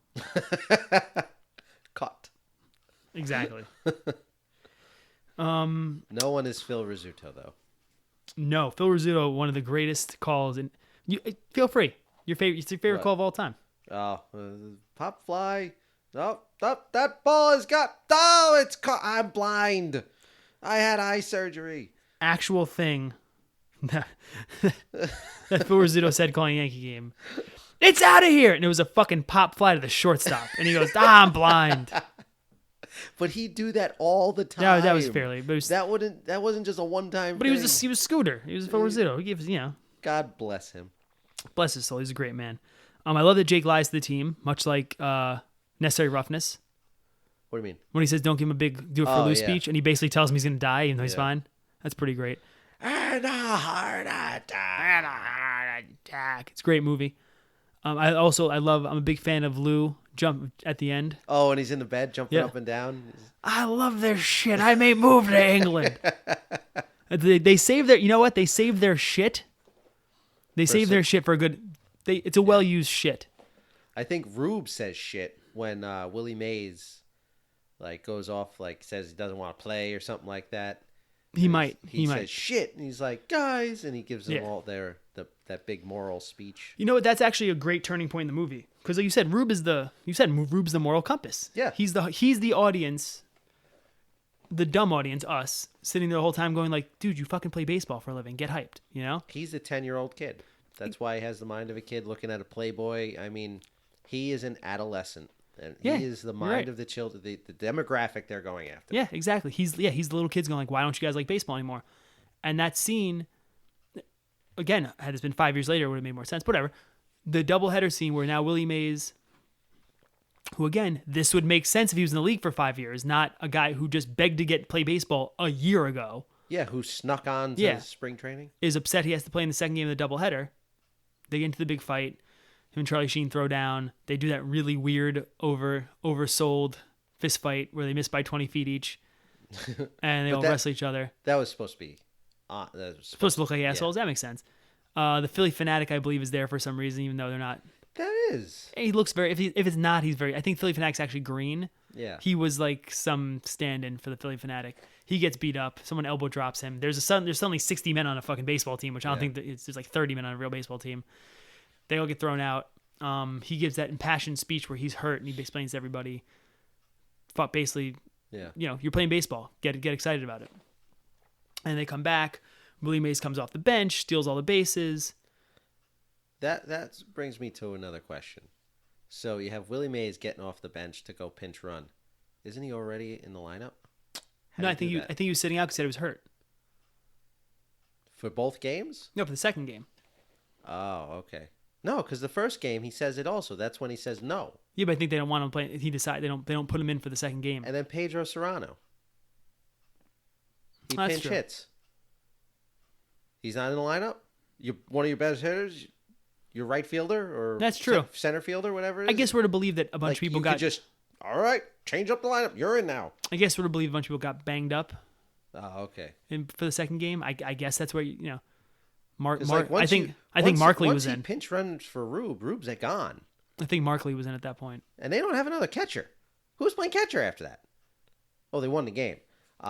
Speaker 3: Caught.
Speaker 2: Exactly.
Speaker 3: No one is Phil Rizzuto though.
Speaker 2: No, Phil Rizzuto, one of the greatest calls. And you feel free. It's your favorite call of all time.
Speaker 3: Oh, pop fly. Oh, that ball has got. Oh, it's caught. I'm blind. I had eye surgery.
Speaker 2: Actual thing that Phil Rizzuto said calling a Yankee game. It's out of here, and it was a fucking pop fly to the shortstop, and he goes, I'm blind.
Speaker 3: But he'd do that all the time.
Speaker 2: Yeah, that was fairly. But
Speaker 3: that wasn't just a one-time.
Speaker 2: But
Speaker 3: thing.
Speaker 2: he was Scooter. He was Phil Rizzuto. He gives
Speaker 3: God bless him.
Speaker 2: Bless his soul. He's a great man. I love that Jake lies to the team, much like Necessary Roughness.
Speaker 3: What do you mean?
Speaker 2: When he says, "Don't give him a big do it for Lou" speech, and he basically tells him he's gonna die, even though he's fine. That's pretty great.
Speaker 3: And a heart attack.
Speaker 2: It's a great movie. I'm a big fan of Lou jump at the end.
Speaker 3: Oh, and he's in the bed jumping up and down.
Speaker 2: I love their shit. I may move to England. They save their. You know what? They save their shit. They save their shit for a good. It's a well-used shit.
Speaker 3: I think Rube says shit when Willie Mays goes off, says he doesn't want to play or something like that.
Speaker 2: He might.
Speaker 3: He says shit, and he's like, guys, and he gives them all that big moral speech.
Speaker 2: You know what? That's actually a great turning point in the movie because, like you said, Rube's the moral compass.
Speaker 3: Yeah,
Speaker 2: he's the audience, the dumb audience, us sitting there the whole time going like, dude, you fucking play baseball for a living, get hyped, you know?
Speaker 3: He's a 10-year-old kid. That's why he has the mind of a kid looking at a Playboy. I mean, he is an adolescent. And he is the mind of the children, the demographic they're going after.
Speaker 2: Yeah, exactly. He's the little kids going like, why don't you guys like baseball anymore? And that scene again, had this been 5 years later, it would have made more sense. Whatever. The doubleheader scene where now Willie Mays, who again, this would make sense if he was in the league for 5 years, not a guy who just begged to play baseball a year ago.
Speaker 3: Yeah, who snuck on to spring training.
Speaker 2: Is upset he has to play in the second game of the doubleheader. They get into the big fight. Him and Charlie Sheen throw down. They do that really weird, oversold fist fight where they miss by 20 feet each. And they all wrestle each other.
Speaker 3: That was supposed to be... that was
Speaker 2: supposed to look like assholes. That makes sense. The Philly Fanatic, I believe, is there for some reason, even though they're not.
Speaker 3: That is.
Speaker 2: He looks very... If it's not, he's very... I think Philly Fanatic's actually green.
Speaker 3: Yeah.
Speaker 2: He was like some stand-in for the Philly Fanatic. He gets beat up. Someone elbow drops him. There's suddenly 60 men on a fucking baseball team, which I don't think there's like 30 men on a real baseball team. They all get thrown out. He gives that impassioned speech where he's hurt and he explains to everybody, basically, you're playing baseball. Get excited about it. And they come back. Willie Mays comes off the bench, steals all the bases.
Speaker 3: That brings me to another question. So you have Willie Mays getting off the bench to go pinch run. Isn't he already in the lineup?
Speaker 2: No, I think he was sitting out because he said he was hurt.
Speaker 3: For both games?
Speaker 2: No, for the second game.
Speaker 3: Oh, okay. No, because the first game he says it also. That's when he says no.
Speaker 2: Yeah, but I think they don't want him playing. They don't put him in for the second game.
Speaker 3: And then Pedro Serrano. He
Speaker 2: That's
Speaker 3: pinch
Speaker 2: true.
Speaker 3: hits. He's not in the lineup. You're one of your best hitters. Your right fielder or
Speaker 2: that's true.
Speaker 3: Center fielder, whatever it is.
Speaker 2: I guess we're to believe that a bunch of people got
Speaker 3: just all right. Change up the lineup. You're in now.
Speaker 2: I guess we're to believe a bunch of people got banged up.
Speaker 3: Oh, okay.
Speaker 2: For the second game, I guess that's where Mark.
Speaker 3: Like
Speaker 2: I think Markley was in.
Speaker 3: Once he pinch runs for Rube's gone.
Speaker 2: I think Markley was in at that point.
Speaker 3: And they don't have another catcher. Who's playing catcher after that? Oh, they won the game.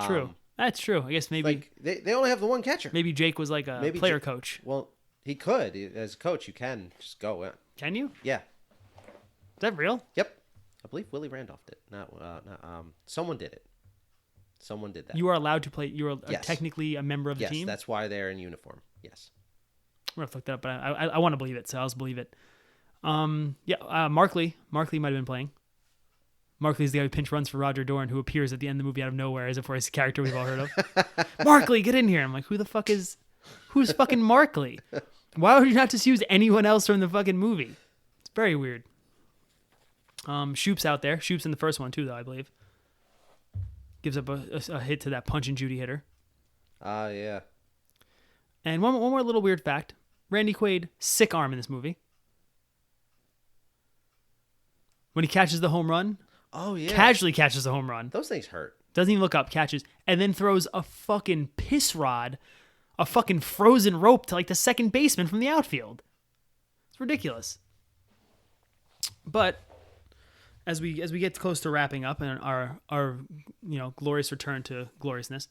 Speaker 2: True. That's true. I guess maybe
Speaker 3: they only have the one catcher.
Speaker 2: Maybe Jake was like a player coach.
Speaker 3: Well, he could. As a coach, you can just go in.
Speaker 2: Can you?
Speaker 3: Yeah.
Speaker 2: Is that real?
Speaker 3: Yep. I believe Willie Randolph did. Someone did it. Someone did that.
Speaker 2: You are allowed to play. You are technically a member of the team.
Speaker 3: Yes, that's why they're in uniform. Yes.
Speaker 2: I'm gonna have to look that up, but I want to believe it, so I'll just believe it. Markley might have been playing. Markley's the guy who pinch runs for Roger Dorn, who appears at the end of the movie out of nowhere as if we're a character we've all heard of. Markley, get in here! I'm like, who's fucking Markley? Why would you not just use anyone else from the fucking movie? It's very weird. Shoop's out there. Shoop's in the first one too, though, I believe. Gives up a hit to that Punch and Judy hitter.
Speaker 3: Yeah.
Speaker 2: And one more little weird fact. Randy Quaid, sick arm in this movie. When he catches the home run, casually catches the home run.
Speaker 3: Those things hurt.
Speaker 2: Doesn't even look up, catches, and then throws a fucking piss rod, a fucking frozen rope to like the second baseman from the outfield. It's ridiculous. But as we get close to wrapping up and our glorious return to gloriousness,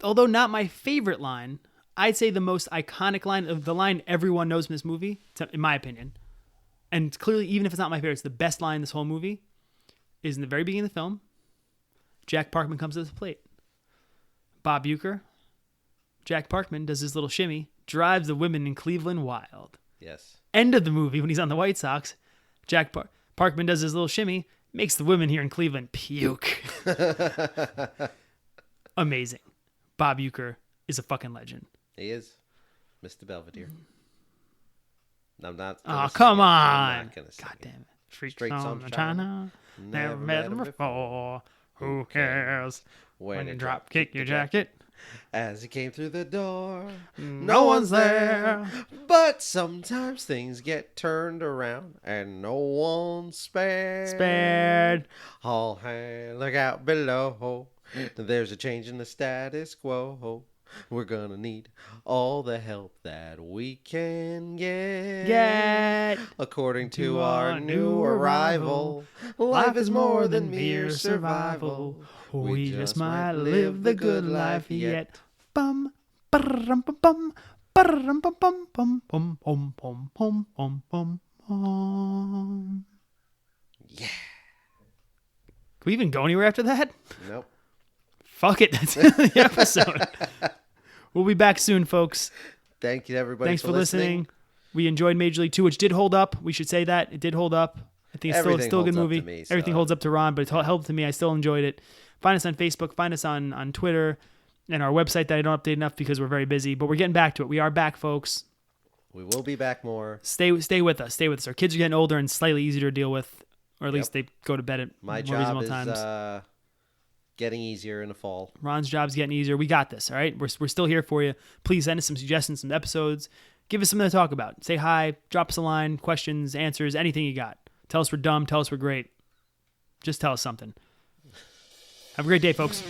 Speaker 2: although not my favorite line, I'd say the most iconic line of the line everyone knows from this movie, in my opinion, and clearly even if it's not my favorite, it's the best line in this whole movie, is in the very beginning of the film. Jack Parkman comes to the plate. Bob Uecker, Jack Parkman does his little shimmy, drives the women in Cleveland wild.
Speaker 3: Yes.
Speaker 2: End of the movie when he's on the White Sox. Jack Parkman does his little shimmy, makes the women here in Cleveland puke. Amazing. Bob Uecker is a fucking legend.
Speaker 3: He is. Mr. Belvedere. I'm not.
Speaker 2: Oh, come on.
Speaker 3: I'm not gonna sing
Speaker 2: God damn it.
Speaker 3: Straight
Speaker 2: from
Speaker 3: some
Speaker 2: China. Never met him before. Who cares? When you drop kick your jacket.
Speaker 3: As he came through the door,
Speaker 2: No one's there.
Speaker 3: But sometimes things get turned around and no one's spared. All hands look out below. There's a change in the status quo. We're gonna need all the help that we can get. According to our new arrival, life is more than mere survival.
Speaker 2: We just might live the good life yet. Bum, ba-rum, bum, bum, ba-rum, bum, bum, bum, bum, bum, bum, bum, bum, bum, bum.
Speaker 3: Yeah.
Speaker 2: Can we even go anywhere after that?
Speaker 3: Nope.
Speaker 2: Fuck it. That's the episode. We'll be back soon, folks.
Speaker 3: Thank you, everybody.
Speaker 2: Thanks for listening. We enjoyed Major League 2, which did hold up. We should say that. It did hold up. I think it's still a good movie.
Speaker 3: Me,
Speaker 2: Everything holds up to Ron, but it helped to me. I still enjoyed it. Find us on Facebook. Find us on Twitter. and our website that I don't update enough because we're very busy, but we're getting back to it. We are back, folks.
Speaker 3: We will be back more.
Speaker 2: Stay with us. Stay with us. Our kids are getting older and slightly easier to deal with, or at least they go to bed at
Speaker 3: My
Speaker 2: more
Speaker 3: job
Speaker 2: reasonable
Speaker 3: is
Speaker 2: times.
Speaker 3: getting easier in the fall.
Speaker 2: Ron's job's getting easier. We got this, all right? We're still here for you. Please send us some suggestions, some episodes. Give us something to talk about. Say hi. Drop us a line. Questions, answers, anything you got. Tell us we're dumb. Tell us we're great. Just tell us something. Have a great day, folks.